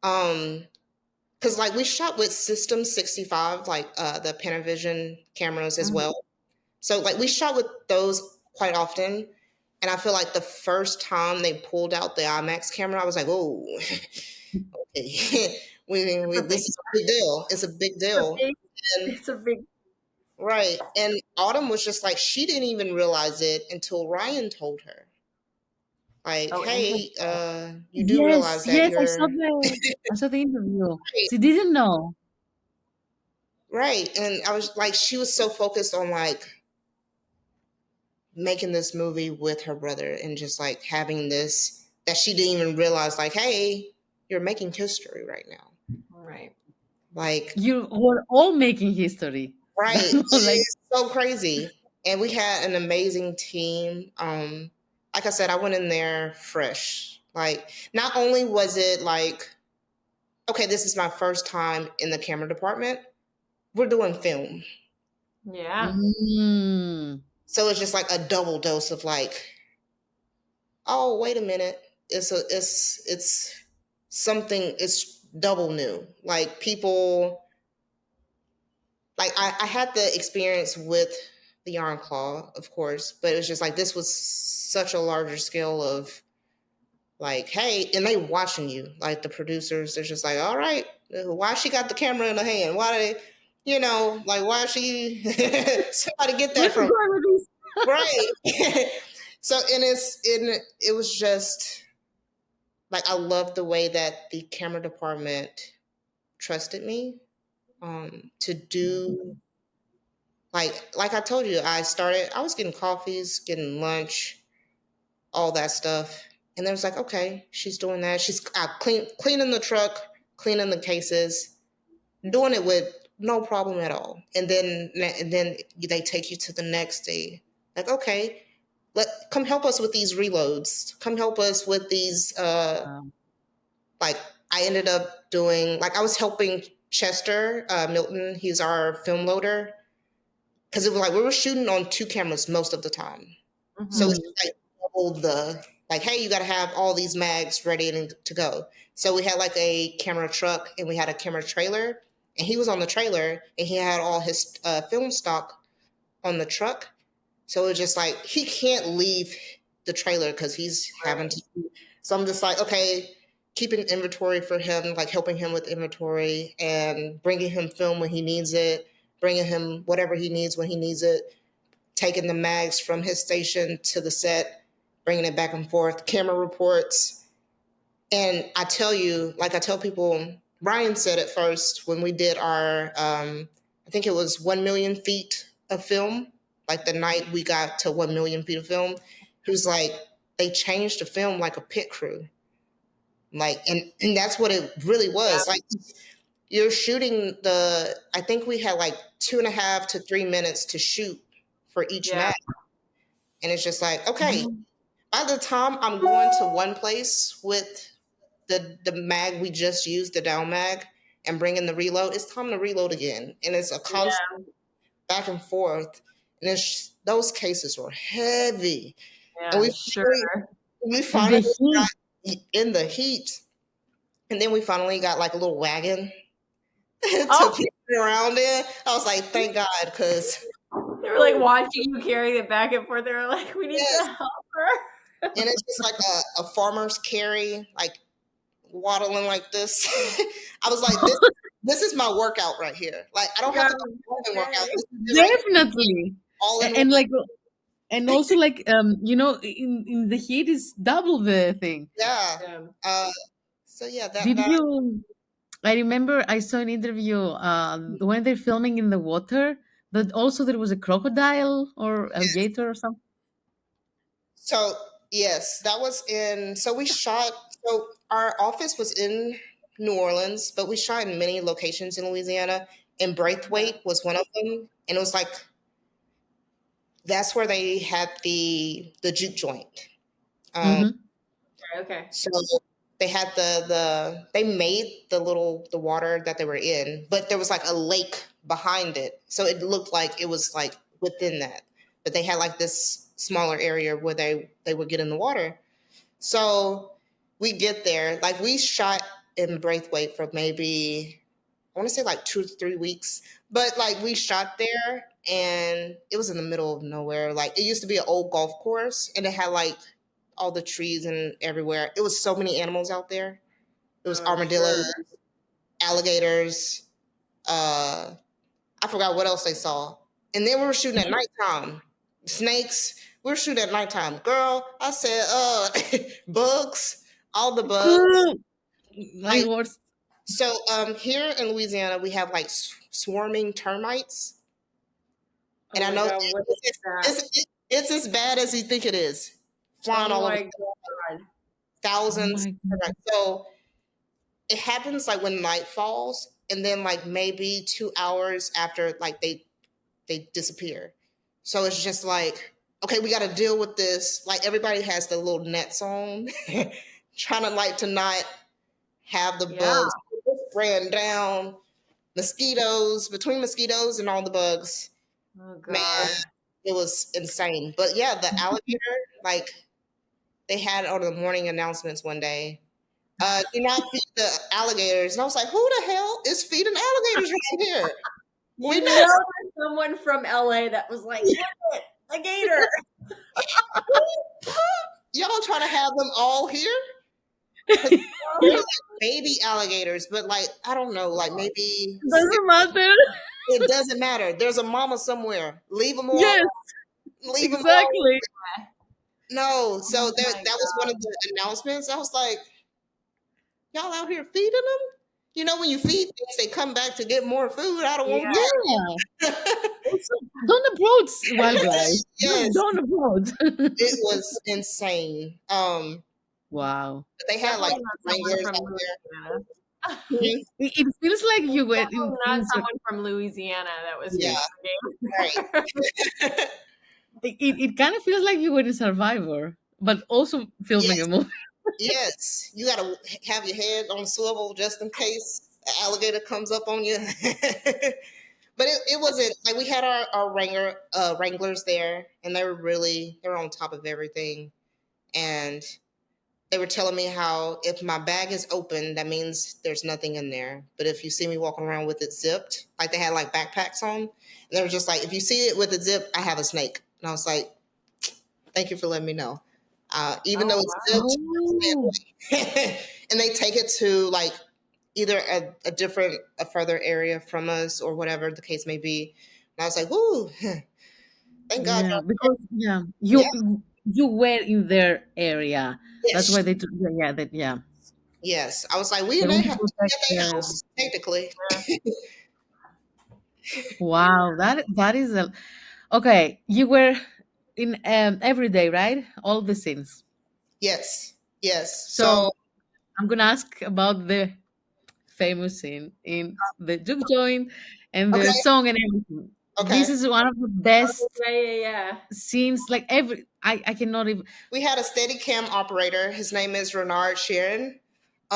Because like we shot with System 65, like the Panavision cameras as Mhm. well. So like we shot with those quite often. And I feel like the first time they pulled out the IMAX camera, I was like, oh, okay. It's a This big, is a big deal. It's a big it's a deal. big, And it's a big. right. And Autumn was just like, she didn't even realize it until Ryan told her. Like, Oh, interesting. hey, you do Yes, realize that yes, you're I saw the interview. right. She didn't know. Right. And I was like, she was so focused on like making this movie with her brother and just like having this that she didn't even realize, like, hey, you're making history right now. Right. Like, You were all making history. right. It Like, is so crazy. And we had an amazing team. Like I said, I went in there fresh. Like, not only was it like, okay, this is my first time in the camera department, we're doing film. Yeah. mm, So it's just like a double dose of like, oh, wait a minute. It's something, it's double new. Like people, like I had the experience with the Yarn Claw, of course, but it was just like this was such a larger scale of like, hey, and they watching you, like the producers, they're just like, all right, why she got the camera in her hand? Why they, like why she somebody get where that to from? go with this? Right. So it was just like I loved the way that the camera department trusted me to do like I told you, I was getting coffees, getting lunch, all that stuff. And then it's like, okay, she's doing that. She's cleaning the truck, cleaning the cases, doing it with no problem at all. And then they take you to the next day. Like, okay, come help us with these reloads. Come help us with these Um, like I ended up doing like I was helping Chester Milton. He's our film loader because it was like we were shooting on two cameras most of the time, so Mhm. it was like double the like, hey, you got to have all these mags ready to go. So we had like a camera truck and we had a camera trailer, and he was on the trailer and he had all his film stock on the truck. So it's just like he can't leave the trailer because he's having Right. to. So I'm just like, okay, keeping inventory for him, like helping him with inventory and bringing him film when he needs it, bringing him whatever he needs when he needs it, taking the mags from his station to the set, bringing it back and forth, camera reports. And I tell you, like I tell people, Ryan said it first when we did our, I think it was 1 million feet of film, like the night we got to 1 million feet of film. He was like, they changed the film like a pit crew. Like, and that's what it really Yeah. was. Like, you're shooting I think we had like 2.5 to 3 minutes to shoot for each Yeah. mag. And it's just like, okay, mhm. by the time I'm going to one place with the mag we just used, the down mag, and bringing the reload, it's time to reload again. And it's a Yeah. constant back and forth. And those cases were heavy. Yeah. And I'm sure. we And the finally heat. got in the heat. And then we finally got like a little wagon to Oh, push it around in. I was like, thank God, because they were like watching you carrying it back and forth. They were like, "We need to yes, help her." and it's just like a farmer's carry, like waddling like this. I was like, this is my workout right here. Like I don't have Yeah. to go home and work out. Okay. This is it right here, Definitely. all in one. And like, and also like, in the heat is double the thing. Yeah. Yeah. Uh, So yeah, Did you? I remember I saw an interview when they're filming in the water. That also there was a crocodile or alligator or something. so yes, that was in. So we shot. So our office was in New Orleans, but we shot in many locations in Louisiana, and Braithwaite was one of them. And it was like that's where they had the juke joint. Um, Mm-hmm. Okay. so they had they made the water that they were in, but there was like a lake behind it, so it looked like it was like within that. But they had like this smaller area where they would get in the water. So we get there, like we shot in Braithwaite for maybe I want to say like 2 to 3 weeks, but like we shot there and it was in the middle of nowhere. Like it used to be an old golf course and it had like all the trees and everywhere. It was so many animals out there. It was Oh, armadillos, sure. alligators. I forgot what else they saw. And then we were shooting at nighttime. Snakes. We were shooting at nighttime. Girl, I said, bugs, all the bugs. My Like words. so, here in Louisiana, we have like swarming termites, and Oh I my know God, what is that? it's as bad as you think it is, flying Oh all over my God. Oh thousands. my Of god. termites. So it happens like when night falls, and then like maybe 2 hours after, like they disappear. So it's just like, okay, we got to deal with this. Like everybody has the little nets on, trying to like to not have the Yeah. bugs spraying down mosquitoes, between mosquitoes and all the bugs. Oh Man, God. it was insane. But yeah, the alligator, like they had on the morning announcements one day. Do not feed the alligators. And I was like, who the hell is feeding alligators around here? You We know not there's someone from LA that was like, look it, a gator. y'all trying to have them all here? 'Cause they're like baby alligators, but like I don't know, like maybe Doesn't matter. it doesn't matter. There's a mama somewhere. Leave them alone. Yes, Leave them alone. exactly. No, Oh so there, my that was one of the announcements. I was like, y'all out here feeding them? You know, when you feed things, they come back to get more food. I don't God. want Yeah. Yeah. that. Also, don't approach wildlife. Yes, Don't approach. it was insane. Wow. But they had like Definitely not someone wranglers from out Louisiana. there. It feels like you were Definitely not someone from Louisiana that was Yeah, feeding the gator. right. it kind of feels like you were in Survivor, but also filming a Yes, movie. yes. You got to have your head on a swivel just in case an alligator comes up on you. But it wasn't like we had our wranglers there, and they were on top of everything. And they were telling me how if my bag is open, that means there's nothing in there. But if you see me walking around with it zipped, like they had like backpacks on, and they were just like, if you see it with it zipped, I have a snake. And I was like, thank you for letting me know. Even Oh though it's wow. zipped, stay Oh, away. And they take it to like either a further area from us or whatever the case may be. And I was like, whoo, thank God yeah, y'all. because yeah, Yeah, you were in their area. That's yes, why they took yeah that yeah yes. I was like, we they in want their to house, protect the. technically. Wow, that is a okay. You were in every day, right? All the scenes. Yes, yes. So So I'm gonna ask about the famous scene in the juke joint and the okay, song and everything. okay. This is one of the Oh, best yeah, yeah, yeah. scenes. Like every, I cannot even. We had a Steadicam operator. His name is Renard Sharon.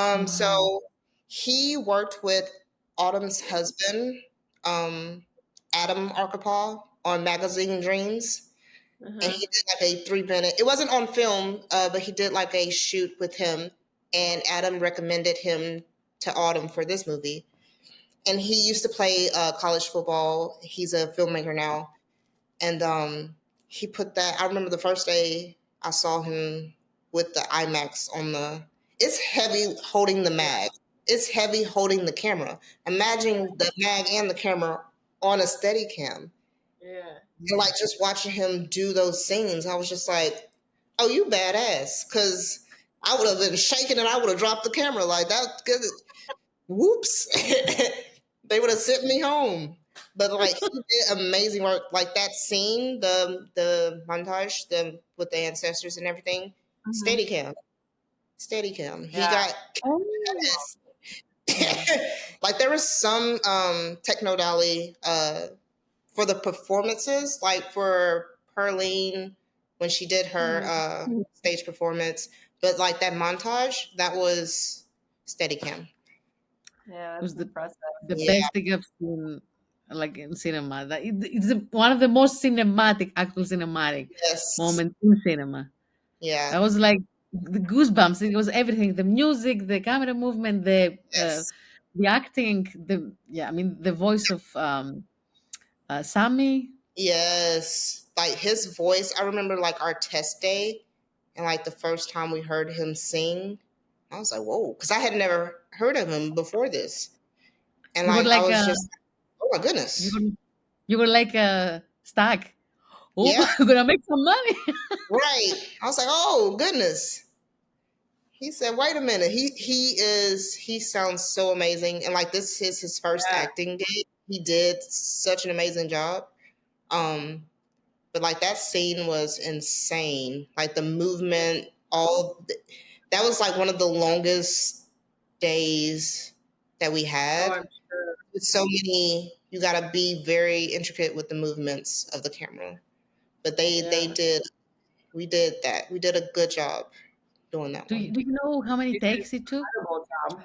Wow. So he worked with Autumn's husband, um, Adam Arkapaw, on Magazine Dreams, and Uh-huh. he did like a 3 minute. It wasn't on film, but he did like a shoot with him, and Adam recommended him to Autumn for this movie. And he used to play college football. He's a filmmaker now, and he put that. I remember the first day I saw him with the IMAX on the. It's heavy holding the mag. It's heavy holding the camera. Imagine the mag and the camera on a Steadicam, Yeah. and like just watching him do those scenes. I was just like, "Oh, you badass!" Because I would have been shaking and I would have dropped the camera like that. Whoops. They would have sent me home. But like he did amazing work. Like that scene, the montage, with the ancestors and everything. Mhm. Steadicam. Steadicam. He Yeah. got Oh, yeah. like there was some techno dolly for the performances, like for Perlene when she did her stage performance. But like that montage, that was Steadicam. Yeah, It that's was impressive. the Yeah. best thing I've seen, like in cinema. It's one of the most cinematic, actual cinematic Yes. moments in cinema. I Yeah. was like the goosebumps. It was everything: the music, the camera movement, Yes. the acting. I mean, the voice of Sammy. Yes. Like his voice, I remember like our test day and like the first time we heard him sing, I was like, whoa, because I had never heard of him before this. And You were like I like was just, oh my you goodness. were you were like a stack. Oh, Yeah, we're gonna make some money. right. I was like, oh goodness. He said, wait a minute. He sounds so amazing. And like this is his first Yeah. acting gig. He did such an amazing job. Um, but like that scene was insane. Like the movement, that was like one of the longest days that we Oh, had. I'm sure. With so many, you got to be very intricate with the movements of the camera. But they Yeah. did. We did that. We did a good job doing that Do you, one. do you know how many You did an takes it took? incredible job.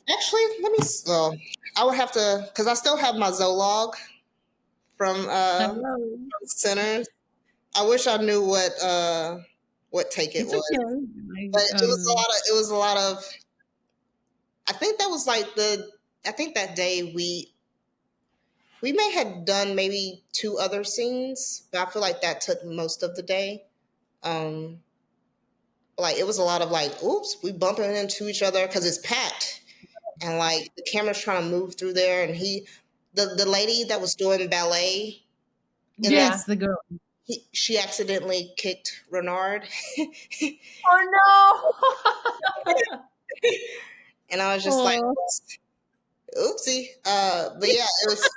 Actually, let me. Well, I would have to because I still have my Zolog from Hello. Centers. I wish I knew what take it It's was, okay. but Like, it was a lot of. It was a lot of. I think that was like the. I think that day we may have done maybe two other scenes, but I feel like that took most of the day. Um, like it was a lot of like, oops, we bumping into each other because it's packed, and like the camera's trying to move through there, and the lady that was doing ballet in that, Yeah. yes, the girl. she accidentally kicked Renard, Oh no. and I was just like, Oh, oopsie. But yeah, it was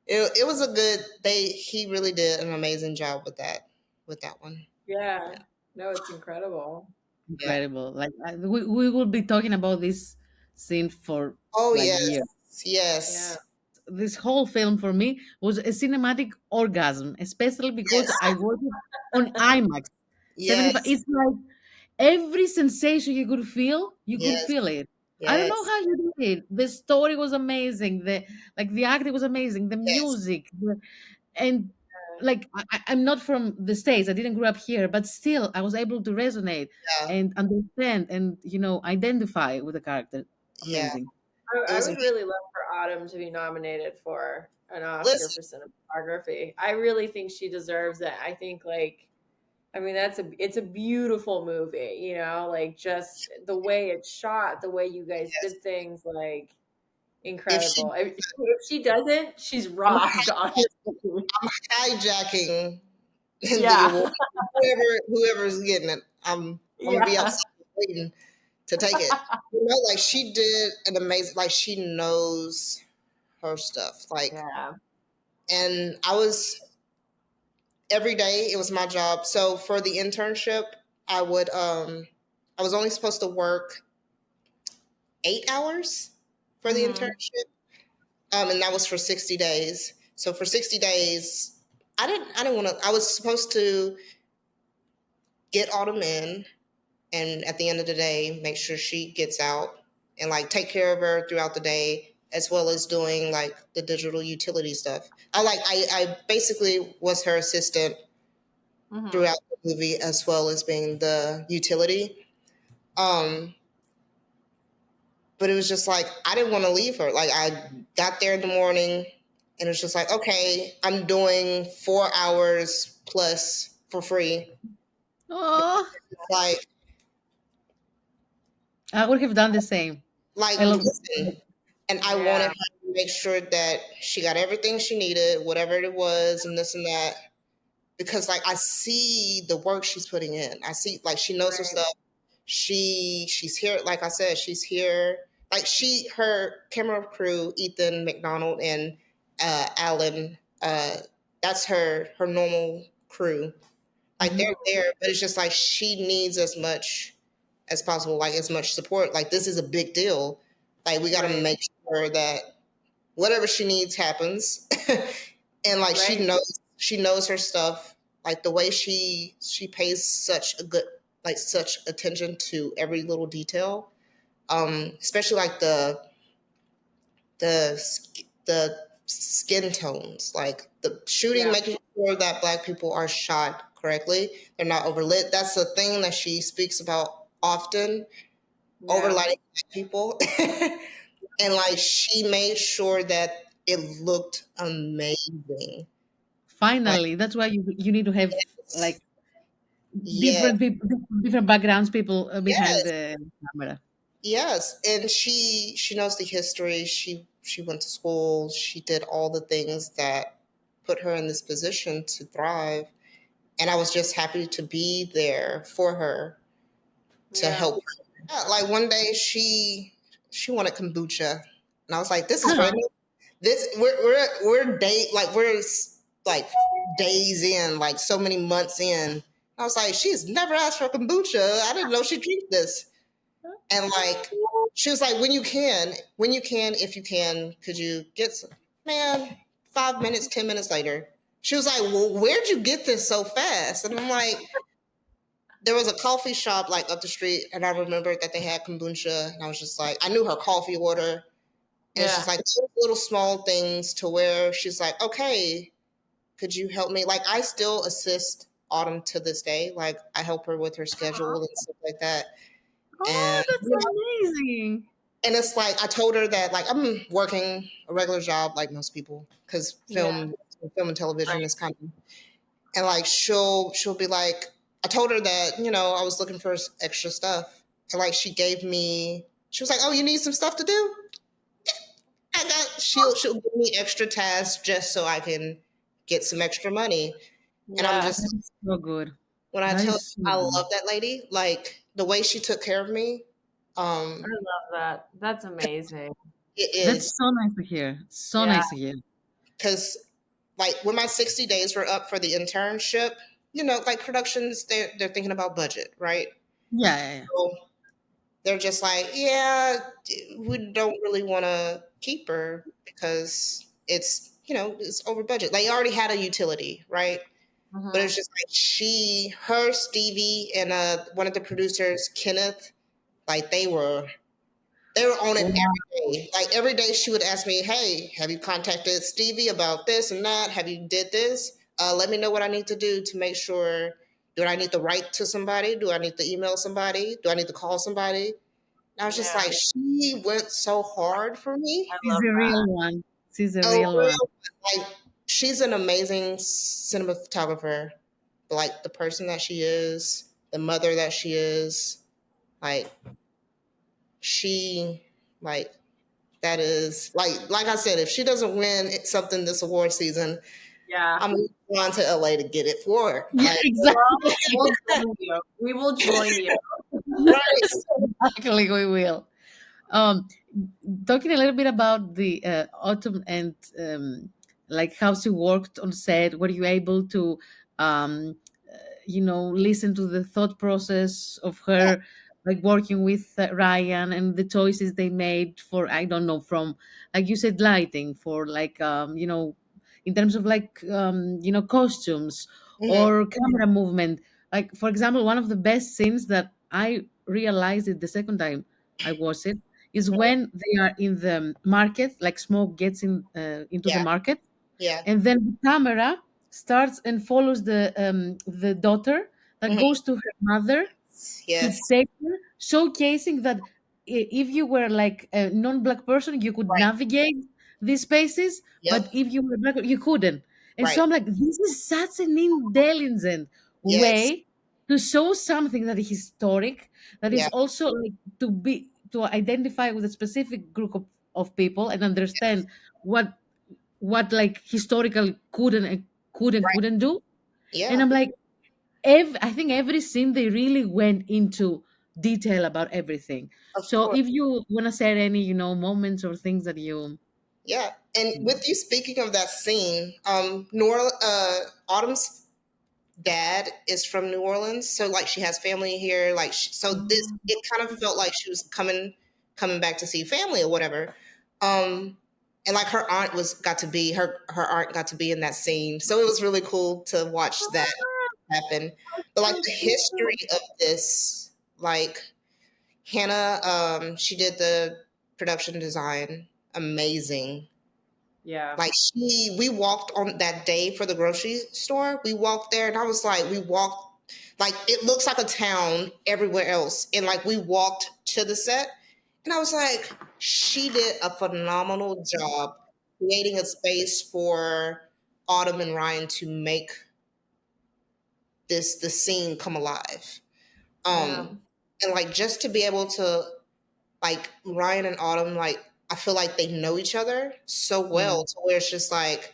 it was a good. He really did an amazing job with that one. Yeah. No, it's incredible. Yeah. incredible! Like we will be talking about this scene for Oh like yes, years. Yeah. yes, This whole film for me was a cinematic orgasm, especially because yes, I watched it on IMAX 75. yes, It's like every sensation you could yes, feel it. I don't know yes, how you did it. The story was amazing. The acting was amazing. The yes. music, and like I'm not from the States. I didn't grow up here, but still I was able to resonate Yeah, and understand and identify with the character. yeah. Amazing. It I was would amazing. really love for Autumn to be nominated for an Oscar Listen, for cinematography. I really think she deserves it. I think I mean it's a beautiful movie, like just the way it's shot, the way you guys yes. did things, like If she, incredible. If she doesn't, she's I'm, robbed, honestly. I'm hijacking the Yeah. award. Whoever's getting it, I'm gonna be Yeah. outside waiting to take it. Like she did an amazing. Like she knows her stuff. Like, Yeah. and I was every day. It was my job. So for the internship, I would I was only supposed to work 8 hours for the Hmm. internship, and that was for 60 days. So for 60 days, I didn't want to. I was supposed to get Autumn in, and at the end of the day, make sure she gets out and like take care of her throughout the day, as well as doing like the digital utility stuff. I basically was her assistant Hmm. throughout the movie, as well as being the utility. Um, but it was just like I didn't want to leave her. Like I got there in the morning, and it's just like, okay, I'm doing 4 hours plus for free. Oh, Like, I would have done the same. I love. listen, and I wanted Yeah. her to make sure that she got everything she needed, whatever it was, and this and that. Because like I see the work she's putting in. I see like she knows her Right. stuff. She's here, like I said, she's here. Like her camera crew, Ethan McDonald and Alan, that's her normal crew. Like Mhm. they're there, but it's just like she needs as much as possible, like as much support. Like this is a big deal. Like we got to Right. make sure that whatever she needs happens, and like Right. she knows her stuff. Like the way she pays such a good like such attention to every little detail, especially like the skin tones, like the shooting, Yeah. making sure that Black people are shot correctly. They're not overlit. That's the thing that she speaks about often, Yeah. overlighting Black people. And like she made sure that it looked amazing. Like Finally, that's why you need to have yes, like yes, different people, different backgrounds, people behind yes, the camera. yes. And she knows the history. She went to school. She did all the things that put her in this position to thrive. And I was just happy to be there for her to Yeah. help her. Yeah, like one day she wanted kombucha, and I was like, "This is Oh, random. This we're day like we're like days in, like so many months in." I was like, "She's never asked for kombucha. I didn't know she drank this." And like she was like, when you can, if you can, could you get some?" Man, 5 minutes, 10 minutes later, she was like, "Well, where'd you get this so fast?" And I'm like, there was a coffee shop like up the street, and I remembered that they had kombucha, and I was just like, I knew her coffee order, and it's just Yeah. like those little small things to where she's like, okay, could you help me? Like I still assist Autumn to this day. Like I help her with her schedule and stuff like that, oh, and that's amazing. and it's like I told her that like I'm working a regular job like most people because Yeah. film and television Right. is kind of, and like she'll be like, I told her that I was looking for extra stuff, and like she was like, oh, you need some stuff to do. I got she'll give me extra tasks just so I can get some extra money, and I'm Yeah. That just is so good. when I That tell you is so I good. love that lady, like the way she took care of me, I um, love that. That's amazing. it That's is so nice to hear. So Yeah. nice to hear. because like when my 60 days were up for the internship, like productions, they're thinking about budget, right? Yeah, yeah, yeah. So they're just like, yeah, we don't really want to keep her because it's over budget. Like, you already had a utility, right? But Hmm. it's just like Stevie, and one of the producers, Kenneth, like they were on it Wow. every day. Like every day she would ask me, hey, have you contacted Stevie about this and that? Have you did this? Let me know what I need to do to make sure. Do I need to write to somebody? Do I need to email somebody? Do I need to call somebody? And I was just Yeah. like, she went so hard for I me. She's love a real that. one. She's a A real one. real, like, she's an amazing cinematographer. But like the person that she is, the mother that she is, like she, like that is like I said, if she doesn't win something this award season, Yeah. I'm going to LA to get it for her. Yeah, Like, Well, exactly. we'll join you. We will join you. right? Exactly, we will. Um, Talking a little bit about the autumn and like how she worked on set. Were you able to, um, listen to the thought process of Yeah. her, like working with Ryan and the choices they made for, I don't know, from like you said, lighting for like in terms of like costumes Hmm. or camera movement. Like for example, one of the best scenes that I realized it the second time I watched it is when they are in the market, like smoke gets into the Yeah. market, Yeah. and then the camera starts and follows the daughter that Hmm. goes to her mother to Yes. take her, showcasing that if you were like a non-black person, you could Right. navigate these spaces, but Yep. if you were black, you couldn't. And Right. so I'm like, this is such an intelligent Yes. way to show something that is historic, that is Yeah. also like to identify with a specific group of people and understand what like historical Right. couldn't do. And Yeah. I'm like, I think every scene they really went into detail about everything. Of So course. if you want to share any, moments or things that you. Yeah. And with you speaking of that scene, Autumn's dad is from New Orleans, so like she has family here. Like so, this it kind of felt like she was coming back to see family or whatever. And like her aunt got to be in that scene, so it was really cool to watch that happen. But like the history of this, like Hannah, she did the production design, amazing. Yeah. Like we walked on that day for the grocery store. We walked there, and I was like, we walked like it looks like a town everywhere else, and like we walked to the set, and I was like, she did a phenomenal job creating a space for Autumn and Ryan to make the scene come alive. Yeah. And like just to be able to like Ryan and Autumn, like I feel like they know each other so Yeah. well to where it's just like,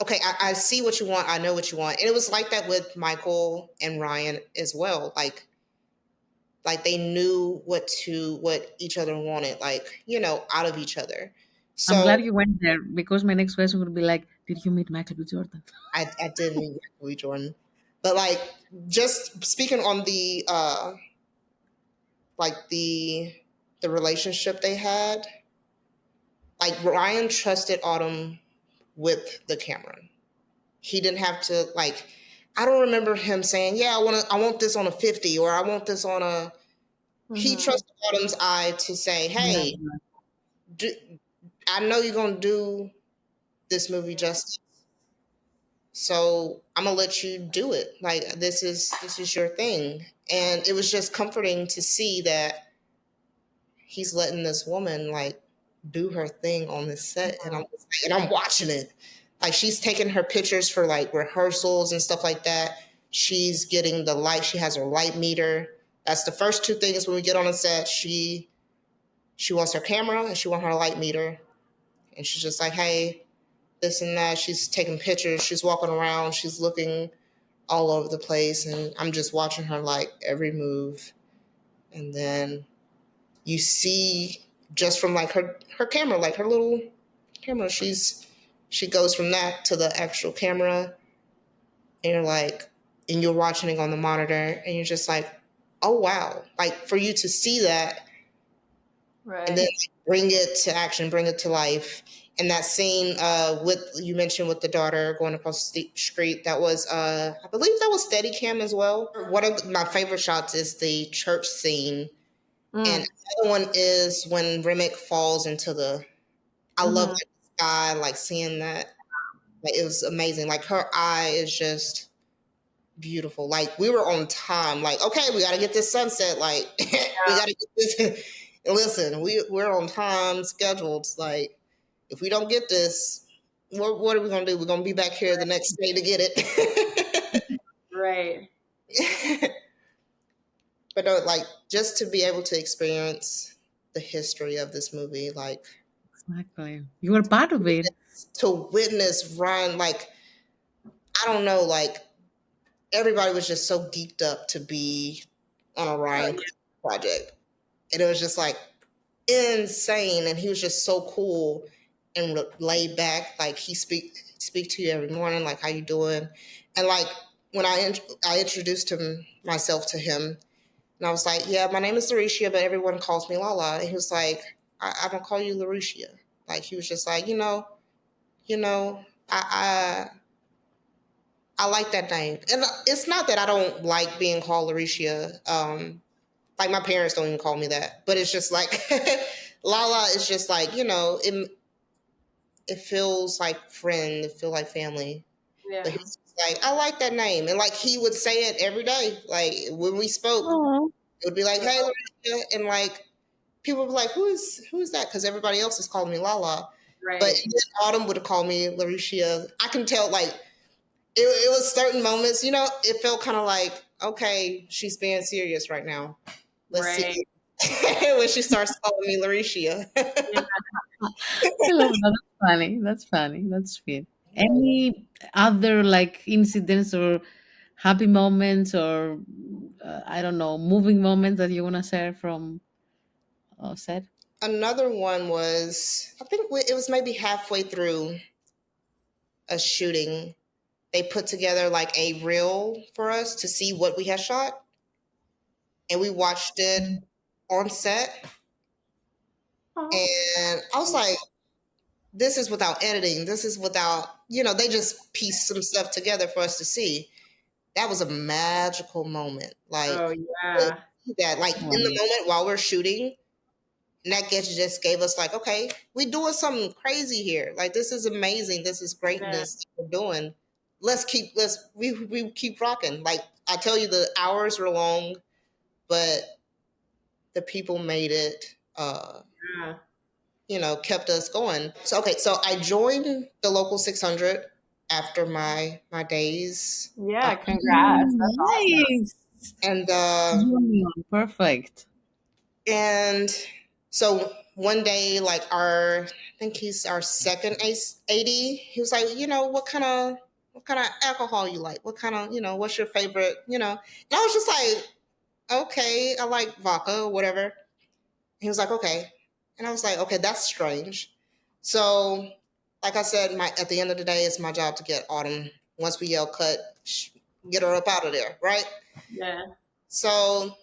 okay, I see what you want, I know what you want. And it was like that with Michael and Ryan as well. Like they knew what each other wanted, like, out of each other. I'm So glad you went there because my next question would be like, did you meet Michael B. Jordan? I did meet Michael B. Jordan. But like just speaking on the like the relationship they had, like Ryan trusted Autumn with the camera. He didn't have to like. I don't remember him saying, "Yeah, I want this on a 50 or I want this on a." He trusted Autumn's eye to say, Love "Hey, that. do, I know you're gonna do this movie justice, so I'm gonna let you do it. Like this is your thing." And it was just comforting to see that he's letting this woman like do her thing on this set, and I'm watching it. Like she's taking her pictures for like rehearsals and stuff like that. She's getting the light. She has her light meter. That's the first two things when we get on a set. She wants her camera and she wants her light meter, and she's just like, hey, this and that. She's taking pictures. She's walking around. She's looking all over the place, and I'm just watching her like every move, and then you see just from like her camera, like her little camera, she goes from that to the actual camera, and you're like, and you're watching it on the monitor, and you're just like, oh wow, like for you to see that and then Right. bring it to action, bring it to life. And that scene with you mentioned with the daughter going across the street, that was I believe that was Steadicam as well. One of my favorite shots is the church scene, and the other one is when Remick falls into the. I love the sky, like seeing that. Like it was amazing. Like her eye is just beautiful. Like we were on time. Like okay, we got to get this sunset. Like we got to get this. Listen, we're on time scheduled. Like if we don't get this, what are we gonna do? We're gonna be back here the next day to get it. Right. But no, like just to be able to experience the history of this movie, like Exactly. You were part of it. to witness Ryan, like I don't know, like everybody was just so geeked up to be on a Oh, Ryan project, and it was just like insane. And he was just so cool and laid back. Like he speak to you every morning, like how you doing, and like when I introduced myself to him, and I was like, yeah, my name is Laresheya, but everyone calls me Lala. And he was like, I don't call you Laresheya. Like he was just like, I like that name. And it's not that I don't like being called Laresheya. Like my parents don't even call me that. But it's just like Lala is just like, it feels like friend, it feels like family. yeah. But he's just like, I like that name. And like he would say it every day. Like when we spoke, Oh, it would be like, hey, Laresheya, and like people would be like, who's that? Because everybody else is calling me Lala. But Right. then Autumn would call me Laresheya. I can tell like it was certain moments, it felt kind of like, okay, she's being serious right now. Let's see. Right. When she starts calling me Laresheya. Yeah. I love that. That's funny. That's funny. That's sweet. Any other like incidents or happy moments or I don't know, moving moments that you want to share from set? Another one was, I think it was maybe halfway through a shooting. They put together like a reel for us to see what we had shot, and we watched it on set. Oh, And I was like, this is without editing. This is without, they just pieced some stuff together for us to see. That was a magical moment. Like, oh yeah. that, like in the Wow. moment while we're shooting, and that just gave us like, okay, we're doing something crazy here. Like, this is amazing. This is Yeah. greatness that we're doing. We keep rocking. Like, I tell you, the hours were long, but the people made it. Yeah. Kept us going. So okay, so I joined the local 600 after my days, Yeah, congrats. That's awesome. Nice. and Union. Perfect. and so one day, like I think he's our second AD. He was like, what kind of alcohol you like? What kind of, what's your favorite? And I was just like, okay, I like vodka or whatever. He was like, okay. And I was like, okay, that's strange. So, like I said, at the end of the day, it's my job to get Autumn. Once we yell cut, get her up out of there, right? Yeah. So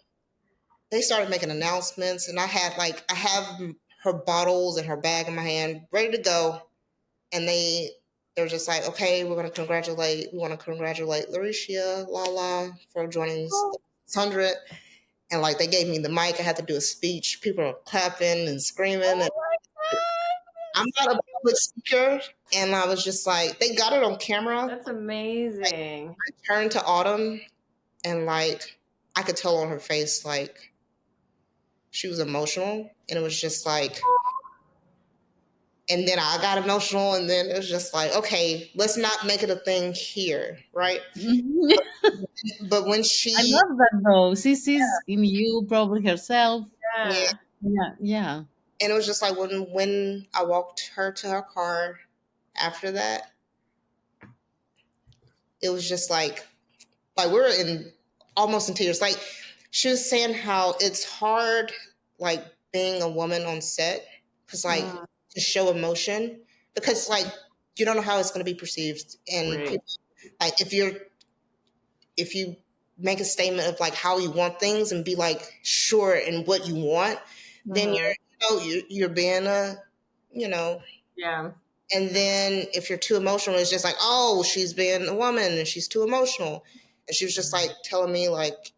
they started making announcements, and I have her bottles and her bag in my hand, ready to go. And they're just like, okay, we want to congratulate Laresheya, Lala for joining Oh, 600. And like they gave me the mic, I had to do a speech. People are clapping and screaming, and oh my I'm God. not a public speaker. And I was just like, they got it on camera. That's amazing. I turned to Autumn, and like I could tell on her face, like she was emotional. And it was just like, and then I got emotional, and then it was just like, okay, let's not make it a thing here, right? Mhm. But when I she, love that though. She sees in you probably herself. yeah, Yeah. Yeah, yeah. and it was just like when I walked her to her car after that, it was just like we were in almost in tears. Like she was saying how it's hard, like being a woman on set, because like Mm, to show emotion, because like you don't know how it's going to be perceived, and right. people, like if you make a statement of like how you want things and be like sure in what you want, then Mhm. you're being a, you know. Yeah. And then if you're too emotional, it's just like, oh, she's being a woman and she's too emotional. And she was just like telling me like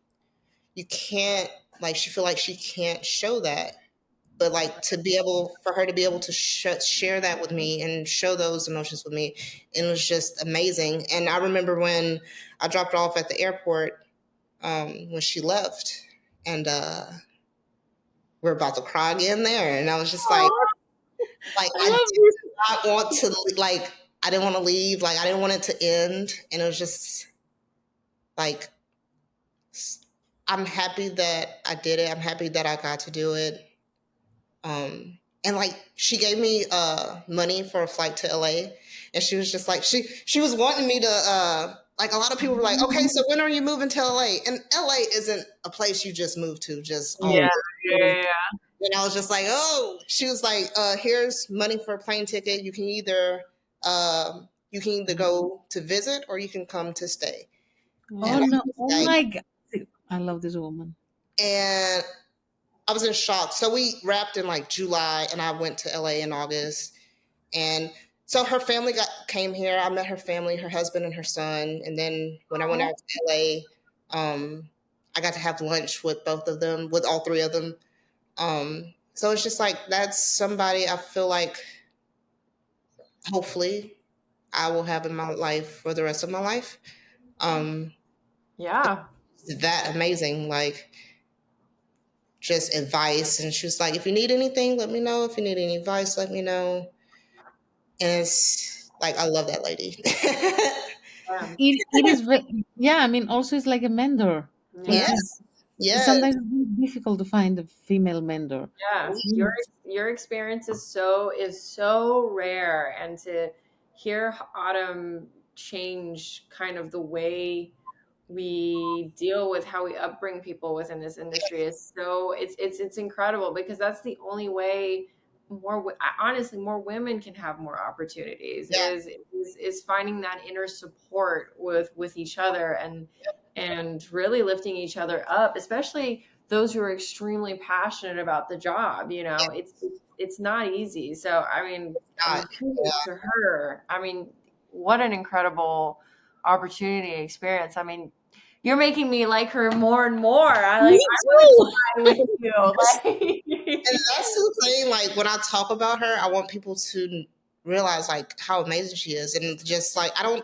you can't, like she feel like she can't show that, but like to be able for her to be able to share that with me and show those emotions with me, it was just amazing. And I remember when I dropped her off at the airport, when she left, and we're about to cry again there, and I was just Oh, like I I did love this. not want to, like I didn't want to leave, like I didn't want it to end, and it was just like I'm happy that I did it. I'm happy that I got to do it. And like she gave me money for a flight to LA, and she was just like she was wanting me to like a lot of people were like, okay, so when are you moving to LA? And LA isn't a place you just move to just all yeah. Yes. of Yeah. and I was just like, oh, she was like, here's money for a plane ticket. You can either go to visit or you can come to stay. Oh And Yeah. I no. was Oh like, my God. I love this woman. and I was in shock. So we wrapped in like July, and I went to LA in August. And so her family came here. I met her family, her husband and her son. And then when I went Oh, out to LA, I got to have lunch with both of them, with all three of them. So it's just like that's somebody I feel like hopefully I will have in my life for the rest of my life. Um, yeah. that amazing, like just advice. And she was like, if you need anything, let me know. If you need any advice, let me know. And it's like I love that lady. Yeah. It is yeah, I mean also it's like a mentor, which Yeah, Yeah. is yes, sometimes really difficult to find a female mentor. Yeah. Yes. Your experience is so rare, and to hear Autumn change kind of the way we deal with, how we upbring people within this industry is so, it's incredible, because that's the only way honestly more women can have more opportunities, Yeah, is finding that inner support with each other, and really lifting each other up, especially those who are extremely passionate about the job. It's not easy. So I God. mean kudos to her. I mean, what an incredible opportunity and experience. I mean, you're making me like her more and more. Me too. I with you. And Like that's the thing, like when I talk about her, I want people to realize like how amazing she is. And just like I don't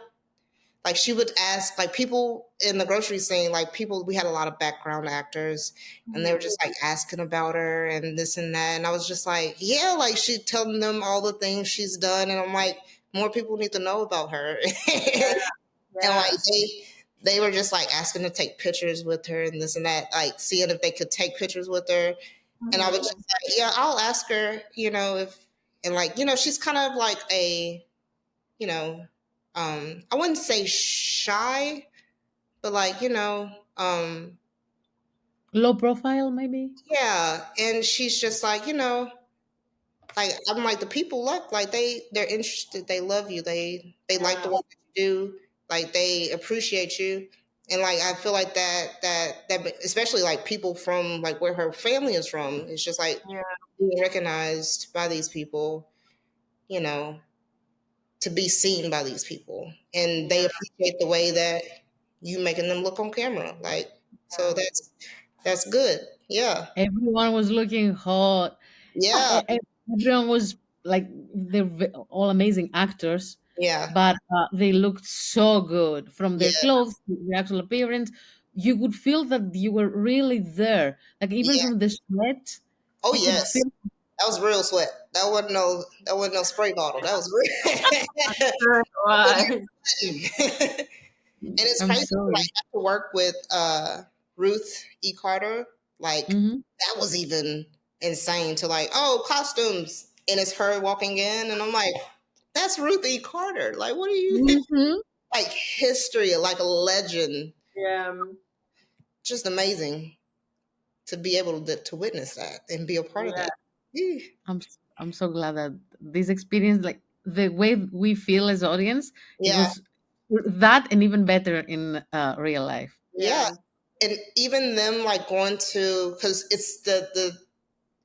like she would ask like people in the grocery scene, like people we had a lot of background actors and they were just like asking about her and this and that. And I was just like, yeah, like she telling them all the things she's done and I'm like, more people need to know about her. And like yeah. they were just like asking to take pictures with her and this and that, like seeing if they could take pictures with her. And I was just Mhm. like, yeah, I'll ask her, if and like, she's kind of like a, you know, I wouldn't say shy, but like, Low profile, maybe. yeah. And she's just like, like I'm like the people look like they're interested, they love you, they like Yeah. the work that you do, like they appreciate you. And like I feel like that especially like people from like where her family is from, it's just like Yeah. being recognized by these people, you know, to be seen by these people. And Yeah. they appreciate the way that you making them look on camera. Like so Yeah. that's good. Yeah. Everyone was looking hot. Yeah. Everyone was like they're all amazing actors, Yeah. but they looked so good from Yeah. their clothes, to their actual appearance. You could feel that you were really there. Like even Yeah. from the sweat, Oh you could yes. feel. That was real sweat. That wasn't no spray bottle. That was real. Sure it was. And it's I'm crazy. Like sorry. I have to work with Ruth E. Carter. Like Mm-hmm. that was even insane to like, oh, costumes. And it's her walking in, and I'm like, that's Ruth E. Carter. Like, what are you Mm-hmm. like history, like a legend. Yeah. Just amazing to be able to witness that and be a part of Yeah. that. Yeah. I'm so glad that this experience, like the way we feel as audience, it Yeah. was that and even better in real life. Yeah. Yeah. And even them like going to because it's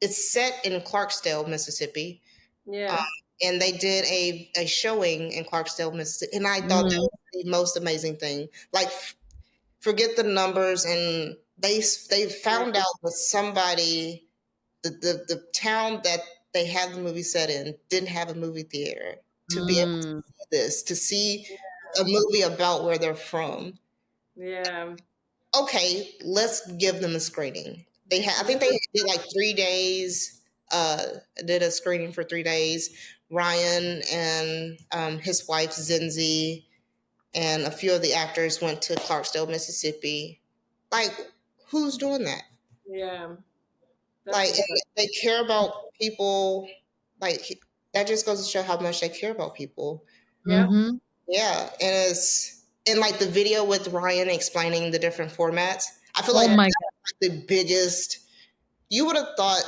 it's set in Clarksdale, Mississippi. Um, Yeah. and they did a showing in Clarksdale, Mississippi, and I thought that Mm. was the most amazing thing. Like, forget the numbers, and they Yeah. found out that somebody, the town that they had the movie set in, didn't have a movie theater to be able to Mm. see this, to see a movie about where they're from. Yeah. Okay, let's give them a screening. I Yeah. think they did like 3 days. Did a screening for 3 days. Ryan and his wife Zinzi and a few of the actors went to Clarksdale, Mississippi. Like, who's doing that? Yeah. That's Like, and incredible. they care about people. Like, that just goes to show how much they care about people. Yeah. Mhm. Yeah, and it's and like the video with Ryan explaining the different formats. I feel Oh like Yeah. my god. that's like the biggest. You would have thought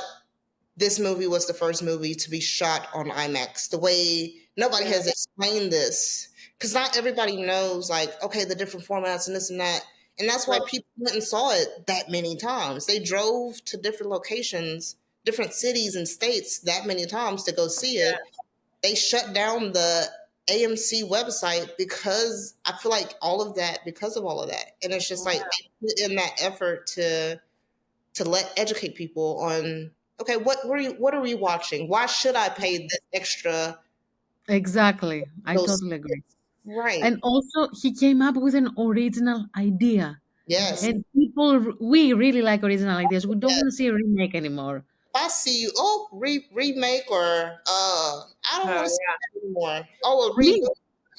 this movie was the first movie to be shot on IMAX. The way nobody Yeah. has explained this, because not everybody knows like okay the different formats and this and that, and that's why Well, people went and saw it that many times. They drove to different locations, different cities and states that many times to go see yeah. it. They shut down the AMC website because I feel like all of that because of all of that, and it's just like Yeah. they put in that effort to let educate people on okay what are we watching? Why should I pay this extra? Exactly. I Those totally agree. right? And also, he came up with an original idea. Yes, Mhm. And people, we really like original ideas. We don't yes. want to see a remake anymore. If I see you, oh remake or I don't want Oh to see yeah. that anymore. Oh a Me, reboot,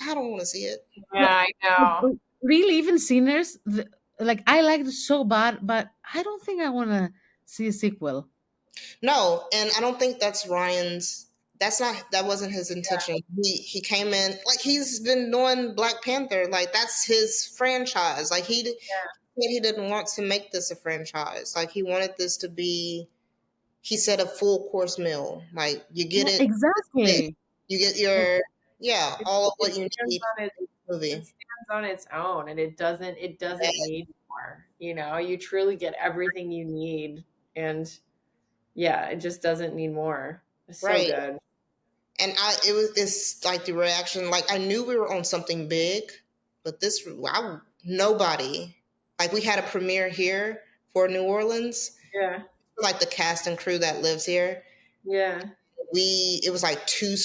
I don't want to see it. like, Yeah, I know. really, even Sinners, like, I liked it so bad, but I don't think I want to see a sequel. No, and I don't think that wasn't his intention. He came in like he's been doing Black Panther, like that's his franchise. Like he didn't want to make this a franchise. Like he wanted this to be, he said, a full course meal. Like you get Yeah, it, exactly. you get Like, your It, all of it what you stands need on for the it movie. stands on its own, and it doesn't Yeah, need more. You know, you truly get everything you need, and yeah, it just doesn't need more. It's so right. good. And it's like the reaction. Like I knew we were on something big, but nobody, like we had a premiere here for New Orleans, Yeah, like the cast and crew that lives here. yeah, It was like two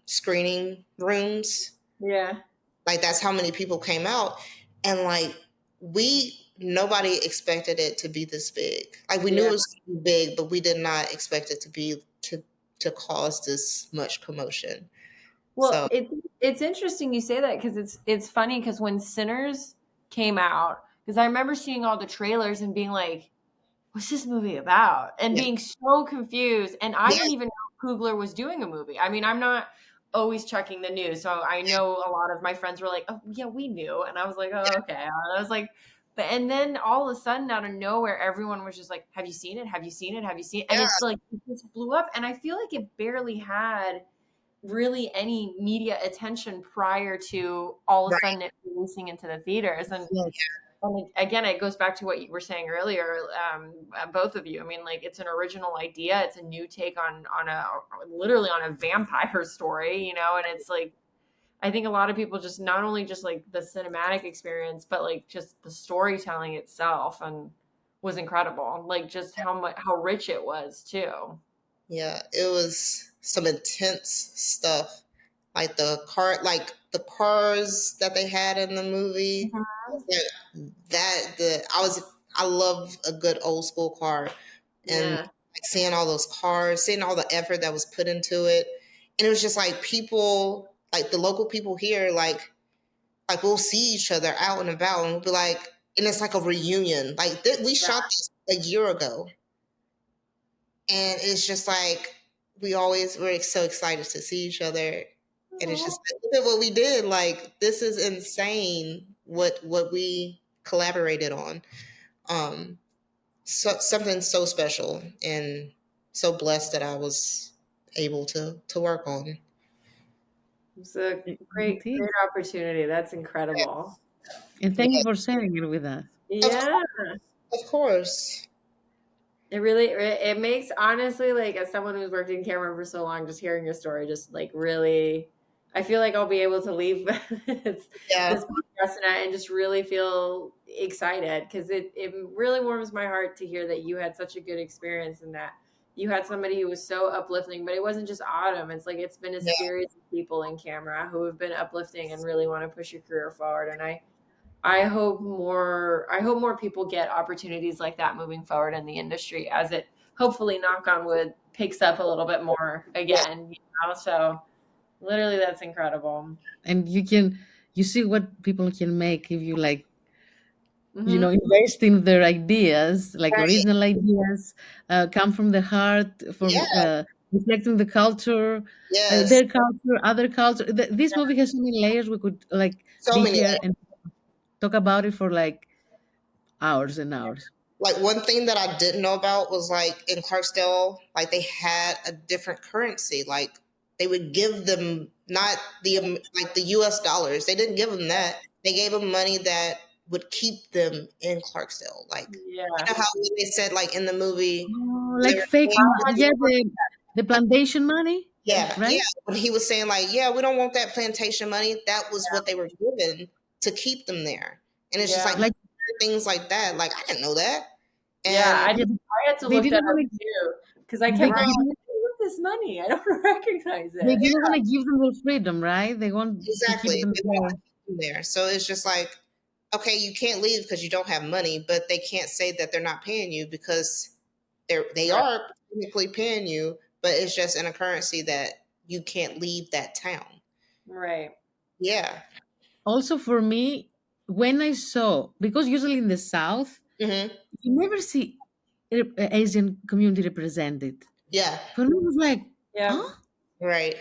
screening rooms. yeah, Like that's how many people came out, and like nobody expected it to be this big. Like we knew it yeah. was gonna be big, but we did not expect it to be to cause this much commotion. Well, So it's interesting you say that because it's funny because when Sinners came out, because I remember seeing all the trailers and being like, "What's this movie about?" and yeah, being so confused. And I yeah, didn't even know Coogler was doing a movie. I mean, I'm not always checking the news, so I know a lot of my friends were like, "Oh, yeah, we knew," and I was like, "Oh, okay." And I was like, but and then all of a sudden, out of nowhere, everyone was just like, "Have you seen it? Have you seen it? Have you seen it?" And yeah, it's like it just blew up, and I feel like it barely had really any media attention prior to all of a right, sudden it releasing into the theaters. yes. And again, it goes back to what you were saying earlier, both of you. I mean, like it's an original idea. It's a new take on a literally on a vampire story, you know. And it's like I think a lot of people just not only just like the cinematic experience, but like just the storytelling itself and was incredible. Like just how rich it was too. yeah. It was some intense stuff. Like the cars that they had in the movie. That, I love a good old school car, and Yeah, like seeing all those cars, seeing all the effort that was put into it, and it was just like people, like the local people here, like we'll see each other out and about, and we'll be like, and it's like a reunion. Like we shot this a year ago, and it's just like we're so excited to see each other, and it's just like, look at what we did. Like this is insane what we collaborated on. Um, something so special, and so blessed that I was able to work on. it's a It great is. opportunity. That's Yeah, incredible. And thank you yeah, for sharing it with us. of Yeah, course, of course. it really it makes honestly like as someone who's worked in camera for so long, just hearing your story, just like really, I feel like I'll be able to leave this, Yeah, this podcast tonight and just really feel excited because it really warms my heart to hear that you had such a good experience and that you had somebody who was so uplifting. But it wasn't just Autumn; it's like it's been a yeah, series of people in camera who have been uplifting and really want to push your career forward. And I hope more people get opportunities like that moving forward in the industry as it hopefully knock on wood picks up a little bit more yeah, again, you know? So literally that's incredible. And you see what people can make if you like, Hmm. invest in their ideas, like right. original ideas, come from the heart, from Yeah, reflecting the culture, yes. their culture, other culture. This movie has so many layers. We could like So be many. here and talk about it for like hours and hours. Like one thing that I didn't know about was like in Clarksdale, like they had a different currency. Like they would give them not like the U.S. dollars. They didn't give them that. They gave them money that would keep them in Clarksdale. Like you Yeah. know how they said like in the movie, Oh, they like were fake, How much yeah, the plantation money, yeah, yeah. right? When he was saying like, yeah, we don't want that plantation money. That was what they were given to keep them there. And it's just yeah. like Like, things like that. Like I didn't know that. Yeah. And yeah, I had to they look that didn't up want to. too. Because I kept They going, didn't. what's this money? I don't recognize They it. didn't want to give them their freedom, right? They want to keep exactly. them They want there. to keep them there. So it's just like, okay, you can't leave because you don't have money, but they can't say that they're not paying you because they Right. are technically paying you, but it's just in a currency that you can't leave that town. Right. Yeah. Also, for me, when I saw, because usually in the South, Hmm. you never see Asian community represented. Yeah. For me, it was like, Yeah. huh? Right.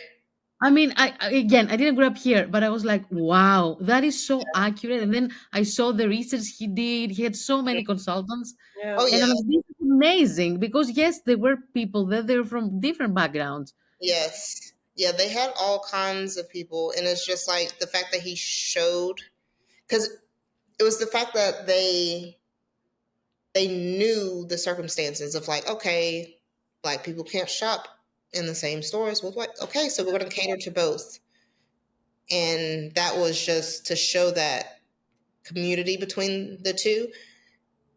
I mean, again, I didn't grow up here, but I was like, wow, that is so accurate. And then I saw the research he did. He had so many consultants. Oh Yeah. And yeah. I'm like, this is amazing because, yes, there were people there, they were from different backgrounds. Yes. Yeah, they had all kinds of people, and it's just like the fact that he showed, because it was the fact that they knew the circumstances of like, okay, black people can't shop in the same stores with white. Okay, so we're going to cater to both, and that was just to show that community between the two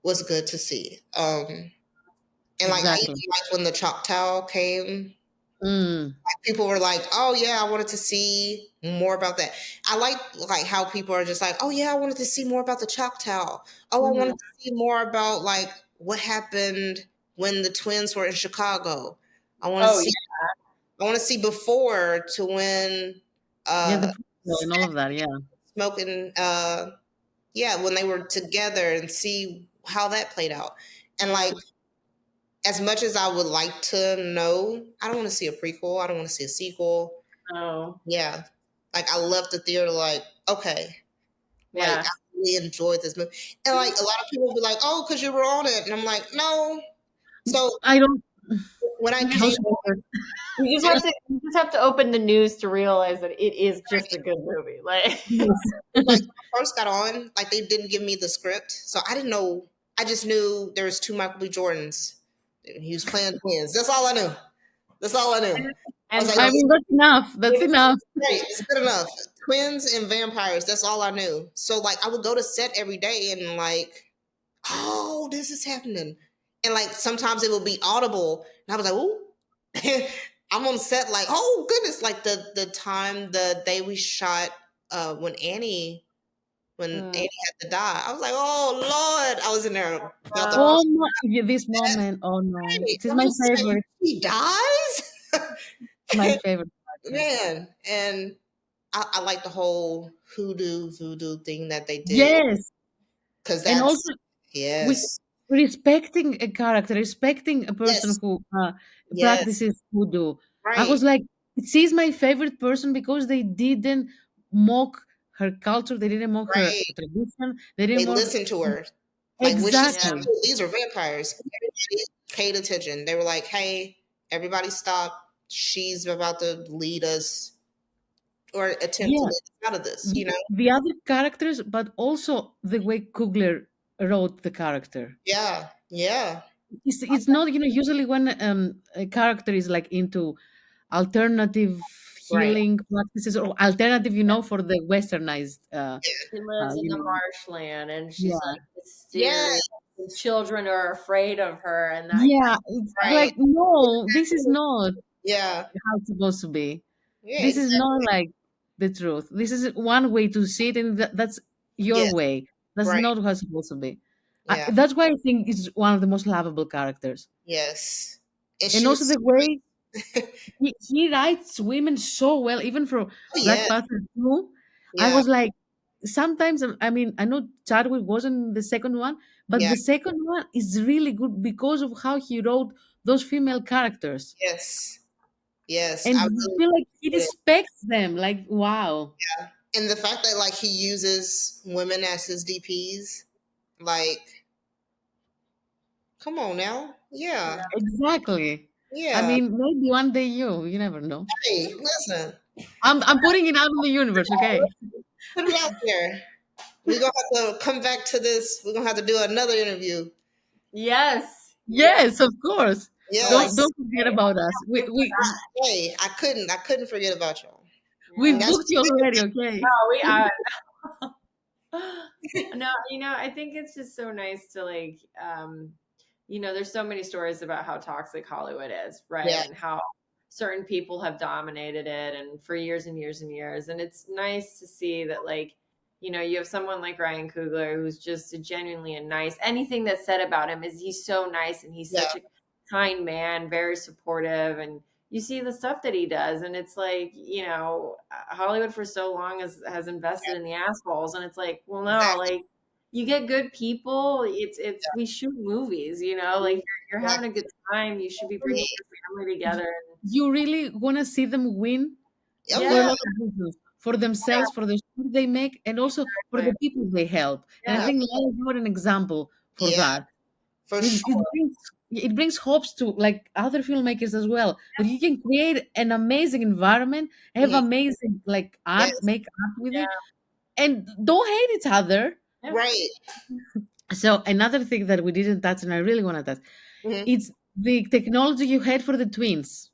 was good to see. And like I even Exactly. liked when the Choctaw came. Mm, People were like, "Oh yeah, I wanted to see more about that." I like how people are just like, "Oh yeah, I wanted to see more about the Choctaw. Oh, I Mhm. wanted to see more about like what happened when the twins were in Chicago. I want to Oh see. yeah. I want to see before to when yeah, the uh prequel and all of that. Yeah. smoking yeah, when they were together and see how that played out. And like as much as I would like to know, I don't want to see a prequel. I don't want to see a sequel. Oh Yeah. Like I left the theater like, okay. Like yeah. I really enjoyed this movie. And like a lot of people be like, oh, because you were on it. And I'm like, no. So I don't. when I You came just Those were- you just have to open the news to realize that it is just a good movie. Like yes. like when I first got on, like they didn't give me the script. So I didn't know. I just knew there was two Michael B. Jordans. He was playing twins. That's all I knew. That's all I knew. I was and like, I mean, that's enough. That's enough. great, it's good enough. Twins and vampires, that's all I knew. So like I would go to set every day and like, oh, this is happening. And like sometimes it would be audible. And I was like, ooh. I'm on set like, oh goodness, like the day we shot when mm, Annie had to die. I was like, oh Lord. I was in there about to Oh my! Yeah, this moment. Oh no! cry. It is I'm my just like, favorite. he dies? My favorite character. Man. And I like the whole hoodoo voodoo thing that they did Yes, because and that's also with yes, respecting a character, respecting a person yes, who yes, practices voodoo. I right. was like, she's my favorite person because they didn't mock her culture, they didn't mock her Right. tradition, they didn't They mock listened to her. Like when she said, yeah. exactly. "Oh, these are vampires," everybody paid attention. They were like, "Hey, everybody, stop! She's about to lead us or attempt to Yeah, lead us out of this." You know? the other characters, but also the way Coogler wrote the character. Yeah, yeah, It's not, usually when a character is like into alternative right. healing practices or alternative, for the westernized, She lives in you the know, marshland and she's yeah. like Yeah, mysterious. And children are afraid of her and that Yeah, it's right. like, no, this is not Yeah, how it's supposed to be. yeah, This is not exactly. like the truth. This is one way to see it, and that's your Yes, way. That's right. not how it's supposed to be. Yeah, That's why I think it's one of the most lovable characters. yes. And And she also was, the way he writes women so well, even for oh Black yeah, Panther 2. I yeah, was like, sometimes, I mean, I know Chadwick wasn't the second one, but yeah, the second one is really good because of how he wrote those female characters. yes, yes. And I you really feel like he enjoyed it. respects them. Like, wow. And the fact that like he uses women as his DPs, like, come on now, yeah, Exactly. I yeah. mean, maybe one day you never know. Hey, listen, I'm putting it out in the universe, okay? put it out there. We're gonna have to come back to this. We're gonna have to do another interview. yes. Yes. Yes, of course. Going Yes. Don't forget about us. We wait for we that. Hey, I couldn't forget about y'all. we And Yeah. that's booked you already, okay? No, we no, I think it's just so nice to like there's so many stories about how toxic Hollywood is, right? yeah, And how certain people have dominated it and for years and years and years. And it's nice to see that like, you have someone like Ryan Coogler who's just genuinely a nice anything that's said about him is he's so nice and he's yeah, such a kind man, very supportive and you see the stuff that he does and it's like Hollywood for so long has invested in the assholes and it's like well no exactly. like you get good people. It's we shoot movies, you know, like you're having a Exactly. good time. You should be bringing your family together. You really want to see them win Oh for a Yeah, yeah, lot of reasons. For themselves, for the story they make, and also for the exactly. people they help. And I Yeah, think Lala, you are an example for yeah, that. for It, sure. it brings it brings hopes to like other filmmakers as well, that you can create an amazing environment, have Mhm. amazing like art, Yes, make art with it, yeah, and don't hate each other. yeah, right. So another thing that we didn't touch, and I really want to touch, Hmm. it's the technology you had for the twins.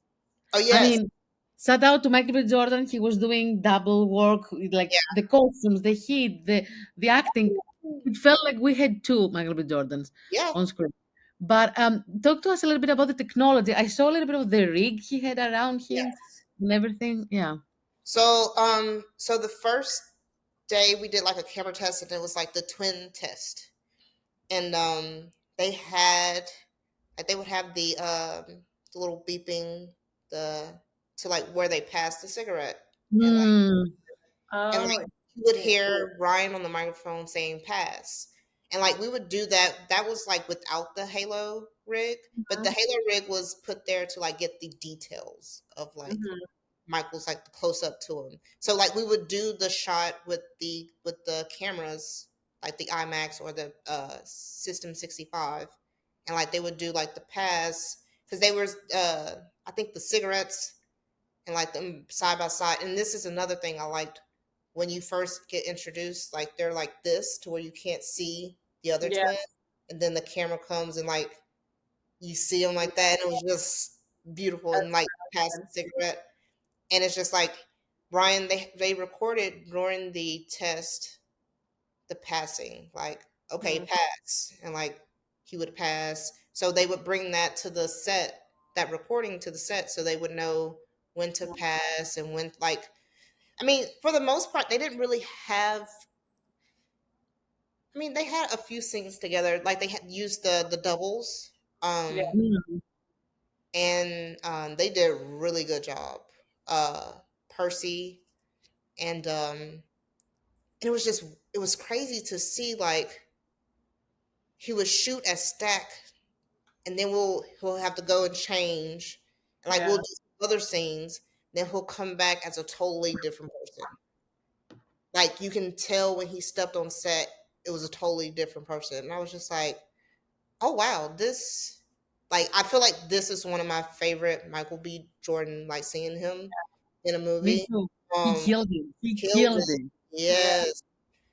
Oh I yes, mean, shout out to Michael B. Jordan. He was doing double work, like yeah, the costumes, the heat, the acting. It felt like we had two Michael B. Jordans yeah, on screen. But talk to us a little bit about the technology. I saw a little bit of the rig he had around him yes. and everything. Yeah. So the first day we did like a camera test, and it was like the twin test, and they had like they would have the little beeping the to like where they passed the cigarette, and Hmm. like oh, you would hear Ryan on the microphone saying pass. And like we would do that. That was like without the Halo rig, but the Halo rig was put there to like get the details of like mhm, Michael's like the close up to him. So like we would do the shot with the cameras, like the IMAX or the System 65, and like they would do like the pass because they were I think the cigarettes and like them side by side. And this is another thing I liked when you first get introduced, like they're like this to where you can't see the other yeah, twin, and then the camera comes and like you see them like that, and it was just beautiful and like past the cigarette, and it's just like Brian. They recorded during the test the passing, like okay, mhm, pass, and like he would pass. So they would bring that to the set, that recording to the set, so they would know when to pass and when like I mean, for the most part, they didn't really have. I mean, they had a few scenes together. Like they had used the doubles, yeah, um, Hmm. and they did a really good job. Percy and it was just it was crazy to see like he would shoot as Stack, and then he'll have to go and change, and like we'll yeah, do other scenes. Then he'll come back as a totally different person. Like you can tell when he stepped on set, it was a totally different person. And I was just like, oh wow, this like I feel like this is one of my favorite Michael B. Jordan, like seeing him in a Me movie. too. He Um killed it. He killed killed it. it. yeah, Yes.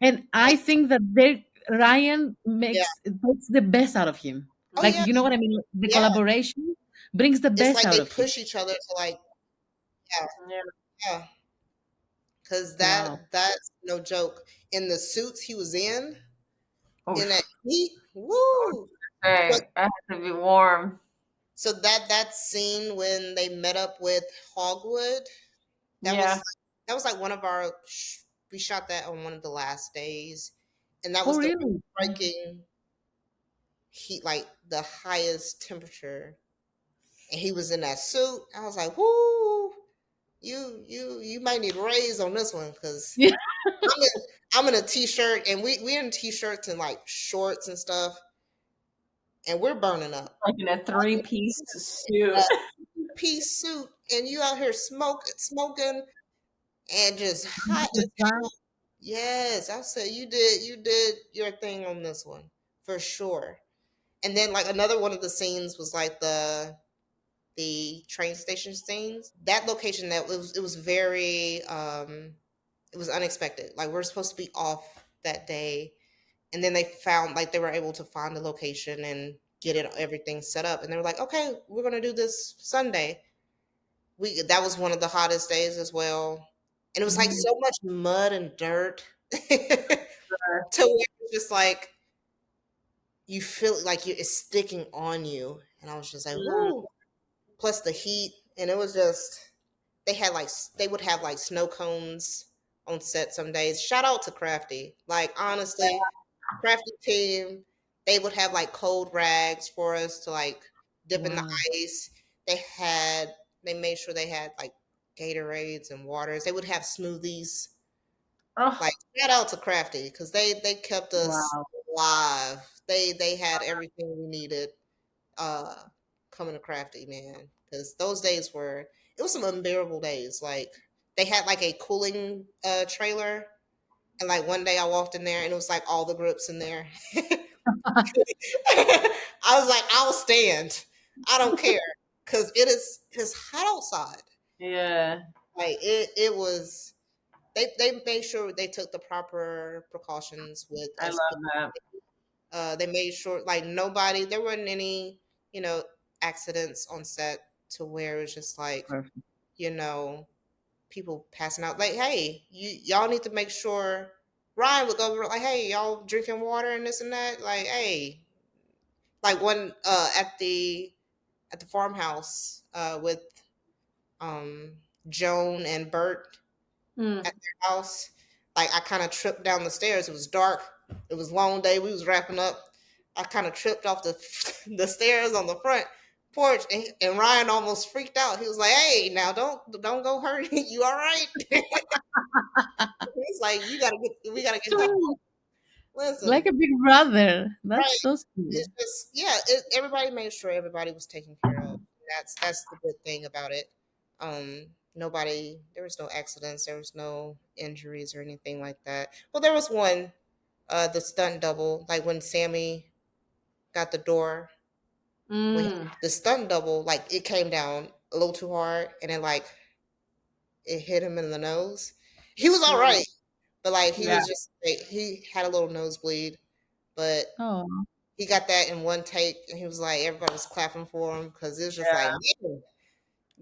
And Like I think that they Ryan yeah. takes the best out of him. Oh Like yeah. you know what I mean? The Yeah. collaboration brings the It's best like out they of him. push each other to like yeah, yeah, yeah. Cause Wow. that's no joke. In the suits he was in that oof, heat, woo. But right. I have to be warm. so that scene when they met up with Hogwood, that Yeah, that was like one of our we shot that on one of the last days, and that Oh was the really? striking heat, like the highest temperature, and he was in that suit. I was like, "Whoo, you might need a raise on this one because Yeah. I'm in I'm in a t-shirt, and we in t-shirts and like shorts and stuff, and we're burning up. like in a three-piece A suit. piece suit, and you out here smoking, and just hot as 100%. yes, I said you did your thing on this one for sure. And then like another one of the scenes was like the train station scenes. That location that was it was very it was unexpected. Like we're supposed to be off that day, and then they found like they were able to find the location and get it everything set up, and they were like, okay, we're gonna do this Sunday. We that was one of the hottest days as well, and it was like Mhm. so much mud and dirt to where it's just like you feel like it's sticking on you, and I was just like, Mm, whoo. Plus the heat, and it was just they had like they would have like snow cones on set some days. Shout out to Crafty, like honestly, Crafty team. They would have like cold rags for us to like dip in the Wow. ice. They made sure they had like Gatorades and waters. They would have smoothies Oh, Like shout out to Crafty because they kept us Wow. alive. They had everything we needed. Uh, coming to Crafty, man, because those days were it was some unbearable days. Like they had like a cooling trailer, and like one day I walked in there and it was like all the groups in there. I was like, I'll stand. I don't care because it's hot outside. yeah. Like it was. They made sure they took the proper precautions with I us. love that. They made sure like nobody there wasn't any you know accidents on set to where it was just like Perfect. you know people passing out. Like, hey, y'all need to make sure. Ryan would go over like, hey, y'all drinking water and this and that. Like, hey, like when at the farmhouse with um Joan and Bert Mm. at their house. Like I kind of tripped down the stairs. It was dark. It was a long day. We was wrapping up. I kind of tripped off the the stairs on the front porch, and Ryan almost freaked out. He was like, "Hey, now don't go hurt. You all right?" He's like, "You gotta get we gotta get help." Sweet. Like Listen, a big brother. That's right? so sweet. It's just yeah. Everybody made sure everybody was taken care of. That's the good thing about it. Nobody. There was no accidents. There was no injuries or anything like that. Well, there was one. The stunt double, like when Sammy got the door, Mm. the stunt double, like it came down a little too hard, and then like it hit him in the nose. He was all Mm. right, but like he Yeah. was just like, he had a little nosebleed, but Oh, he got that in one take, and he was like everybody was clapping for him because it was just like, Yeah. man,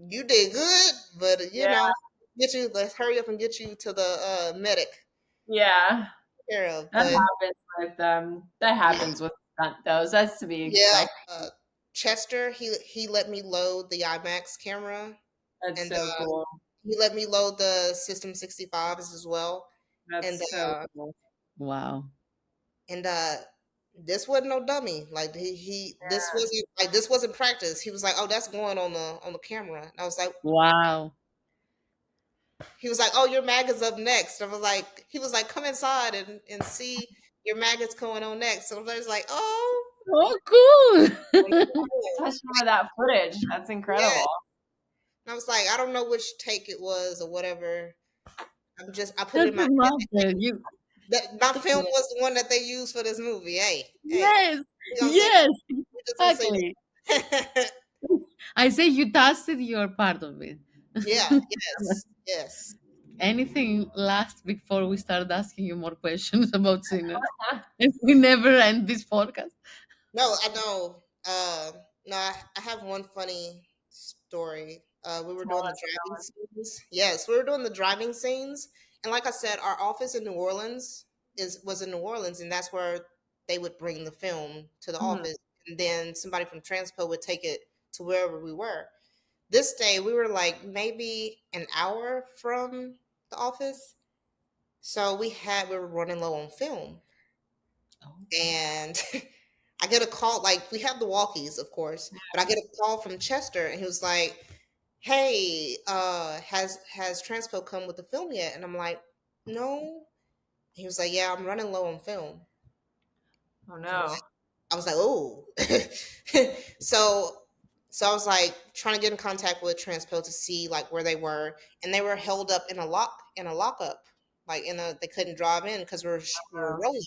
you did good, but you Yeah. know, get you, let's hurry up and get you to the medic Yeah. care of, That but happens with That yeah. happens with stunt those. That's to be Yeah, expected. Chester, he let me load the IMAX camera, That's and so cool. he let me load the System 65s as well. And That's so cool. wow. and this wasn't no dummy. Like this wasn't practice. He was like, "Oh, that's going on the camera." And I was like, Wow. he was like, "Oh, your mag is up next." I was like, he was like, "Come inside and see your maggots going on next." So I was like, "Oh, Oh, cool. cool." Touch some of that footage. That's Yeah. incredible. And I was like, I don't know which take it was or whatever. I put it in my Doesn't matter. You that my film was the one that they used for this movie. Hey, yes, we gonna say yes, we just gonna say exactly. that. I say you tasted your part of it. Yeah, yes, yes. Anything last before we start asking you more questions about sinners? If we never end this podcast. No, I know. No, I have one funny story. We were Tell doing the us. driving scenes. Yes, we were doing the driving scenes, and like I said, our office in New Orleans was in New Orleans, and that's where they would bring the film to the Mhm. office, and then somebody from Transpo would take it to wherever we were. This day, we were like maybe an hour from the office, so we were running low on film, Oh, and I get a call. Like we have the walkies, of course, but I get a call from Chester, and he was like, "Hey, has Transpo come with the film yet?" And I'm like, "No." He was like, "Yeah, I'm running low on film." Oh And no. I was like, "Oh." so so I was like trying to get in contact with Transpo to see like where they were, and they were held up in a lockup, like in a they couldn't drive in because we were Oh, rolling,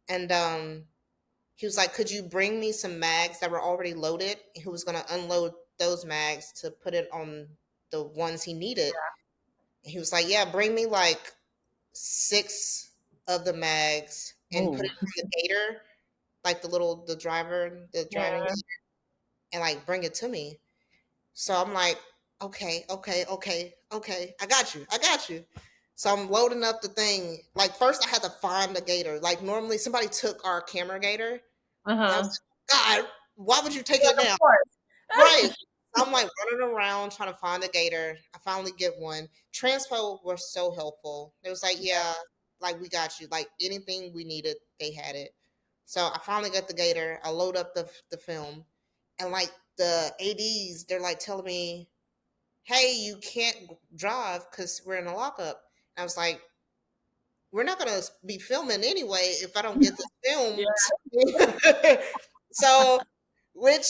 and he was like, "Could you bring me some mags that were already loaded?" He was going to unload those mags to put it on the ones he needed. And he was like, "Yeah, bring me like 6 of the mags and put oh, it on the Gator, like the driving yeah. Gator, and like bring it to me." So I'm like, "Okay, okay, okay, okay. I got you. I got you." So I'm loading up the thing. Like first I had to find the Gator. Like normally somebody took our camera Gator, and I was Uh-huh. like, "God, why would you take Like, it of now?" Right. course. I'm like running around trying to find the gator. I finally get one. Transpo were so helpful. It was like, yeah, like we got you. Like anything we needed, they had it. So I finally got the gator. I load up the film, and like the ads, they're like telling me, "Hey, you can't drive because we're in a lockup." And I was like, we're not gonna be filming anyway if I don't get this film. So, which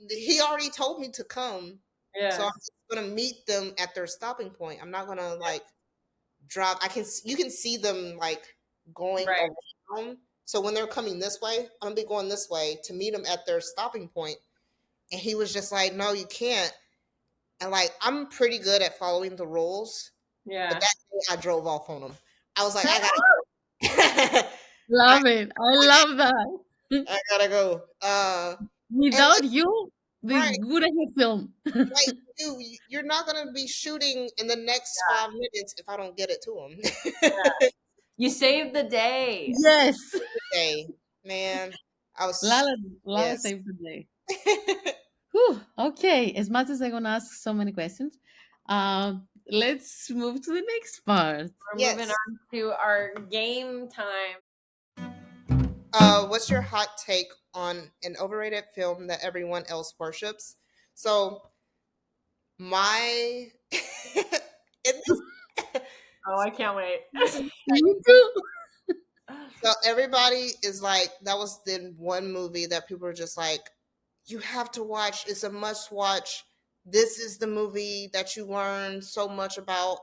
he already told me to come. So Yeah. I'm just gonna meet them at their stopping point. I'm not gonna like drop. You can see them like going Right. around. So when they're coming this way, I'm gonna be going this way to meet them at their stopping point. And he was just like, "No, you can't." And like, I'm pretty good at following the rules, but Yeah. that day I drove off on them. I was like, I Love it. I love that. I gotta go. And Without you, this right, wouldn't have film. like you're not gonna be shooting in the next 5 minutes if I don't get it to him. You saved the day. Yes. Day, man, I was Lala yes. saved the day. Whew, okay, as much as I'm gonna ask so many questions, let's move to the next part. We're moving Yes. on to our game time. What's your hot take on an overrated film that everyone else worships? So my it, Oh, I can't wait. Me too. so everybody is like that was the one movie that people are just like, you have to watch. It's a must watch. This is the movie that you learn so much about.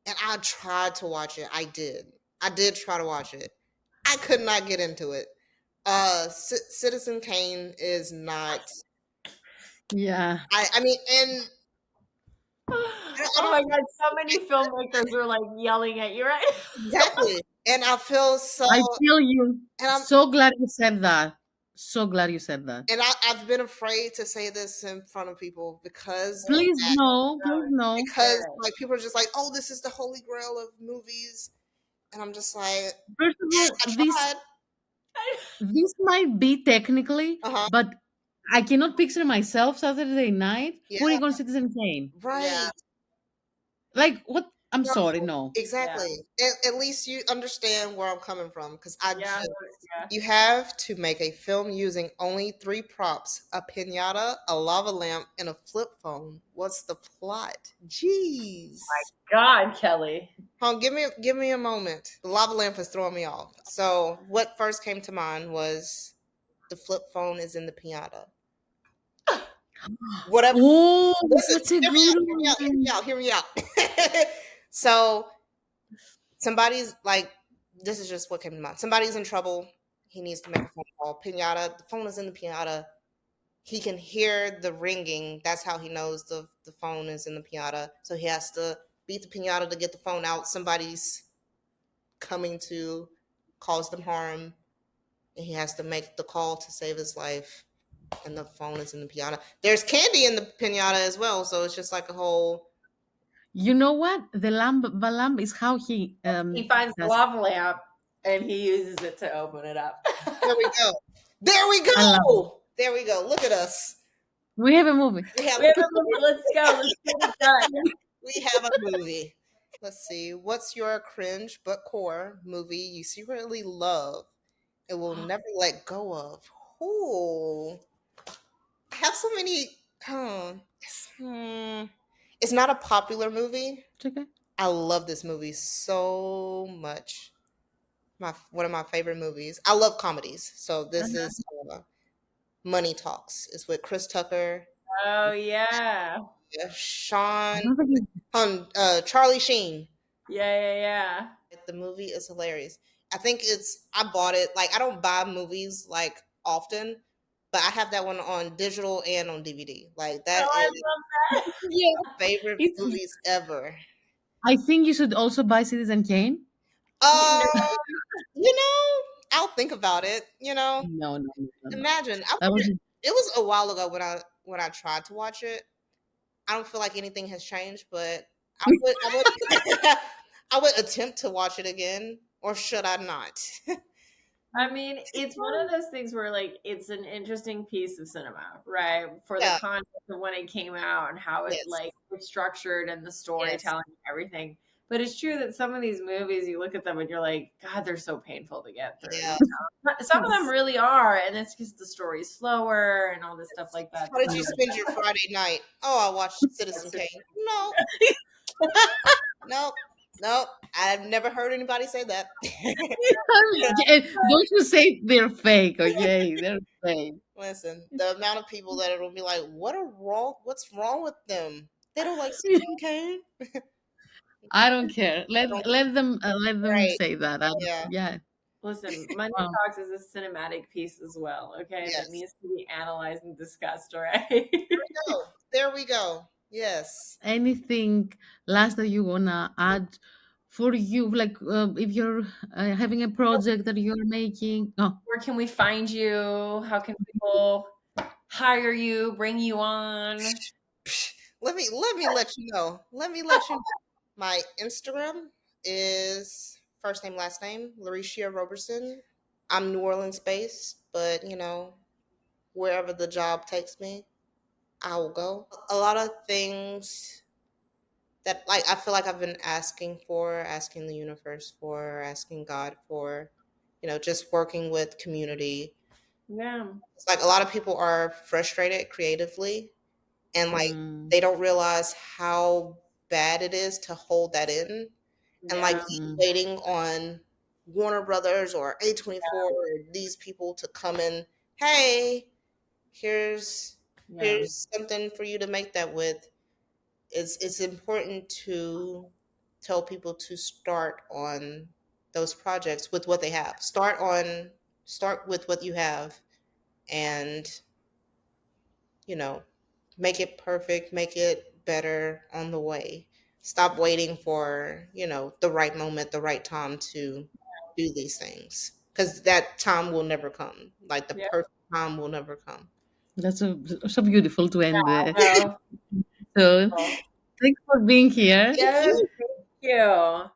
And I tried to watch it. I did. I did try to watch it. I could not get into it. Citizen Kane is not. Yeah. I mean, and I Oh don't my god, so many filmmakers are like yelling at you right exactly. And I feel so. I feel you. And I'm So glad you said that. So glad you said that. and I've been afraid to say this in front of people because of Please that. no. Please no. Because like people are just like, oh, this is the holy grail of movies, and I'm just like, First of all, I this tried. this might be technically, Uh huh. but I cannot picture myself Saturday night Yeah. putting on Citizen Kane. Right. Yeah. Like what? I'm No, sorry, no. exactly. At least you understand where I'm coming from because I Yeah. just Yeah. you have to make a film using only 3 props: a pinata, a lava lamp, and a flip phone. What's the plot? Jeez. God, Kelly. Give me a moment. The lava lamp is throwing me off. So what first came to mind was the flip phone is in the pinata. Whatever. Oh, Listen, that's a hear me good out. Hear me out. Hear me one. out. Hear me out. So somebody's like, this is just what came to mind. Somebody's in trouble. He needs to make a phone call. Pinata. The phone is in the pinata. He can hear the ringing. That's how he knows the phone is in the pinata. So he has to beat the pinata to get the phone out. Somebody's coming to cause them harm, and he has to make the call to save his life. And the phone is in the pinata. There's candy in the pinata as well, so it's just like a whole. You know what? The lamp is how he He finds the does. lava lamp and he uses it to open it up. There we go. There we I love it. go. There we go. Look at us. We have a movie. We have We have a movie. Let's go. Let's get it done. we have a movie. Let's see. What's your cringe but core movie you secretly love and will never let go of? Ooh. I have so many. It's not a popular movie. It's okay. I love this movie so much. One of my favorite movies. I love comedies, so this is Money Talks. It's with Chris Tucker, Oh yeah. Sean, I don't think Charlie Sheen. Yeah. The movie is hilarious. I think I bought it. Like, I don't buy movies like often, but I have that one on digital and on DVD. Like, that Oh, I is love that. yeah. my favorite It's, movies ever. I think you should also buy Citizen Kane. Um, I'll think about it. No. Imagine. That was It was a while ago when I tried to watch it. I don't feel like anything has changed, but I would I would attempt to watch it again, or should I not? I mean, it's one of those things where like it's an interesting piece of cinema, right? For the Yeah. context of when it came out and how it Yes. like was structured and the storytelling and everything. But it's true that some of these movies, you look at them and you're like, God, they're so painful to get through. Yeah. Some of them really are, and it's because the story's slower and all this stuff like that. How did you spend your Friday night? Oh, I watched Citizen Kane. No. No. Nope, I've never heard anybody say that. Yeah, don't you say they're fake, okay? They're fake. Listen, the amount of people that it'll be like, What's wrong with them? They don't like Stephen King. I don't care. I don't Let them right. say that. I don't, Yeah. yeah. Listen, Money Wow. Talks is a cinematic piece as well, okay? That Yes. needs to be analyzed and discussed, all right? Oh, there we go. Yes. Anything last that you wanna add for you, like if you're having a project that you're making? Oh, Where can we find you? How can people hire you, bring you on? Let me let you know. Let me let you know. My Instagram is first name last name Laresheya Roberson. I'm New Orleans based, but wherever the job takes me, I will go. A lot of things that like I feel like I've been asking the universe for, asking God for, just working with community. Yeah. It's like a lot of people are frustrated creatively and like mm, they don't realize how bad it is to hold that in and like Yeah. keep mm, waiting on Warner Brothers or A24 or these people to come in, hey, here's Yeah. here's something for you to make that with. It's important to tell people to start on those projects with what they have. Start with what you have and you know, make it perfect, make it better on the way. Stop waiting for, the right moment, the right time to do these things. Because that time will never come. Like the Yeah. perfect time will never come. that's so beautiful to end there. No. So, thanks for being here. Thank Yes, you. thank you.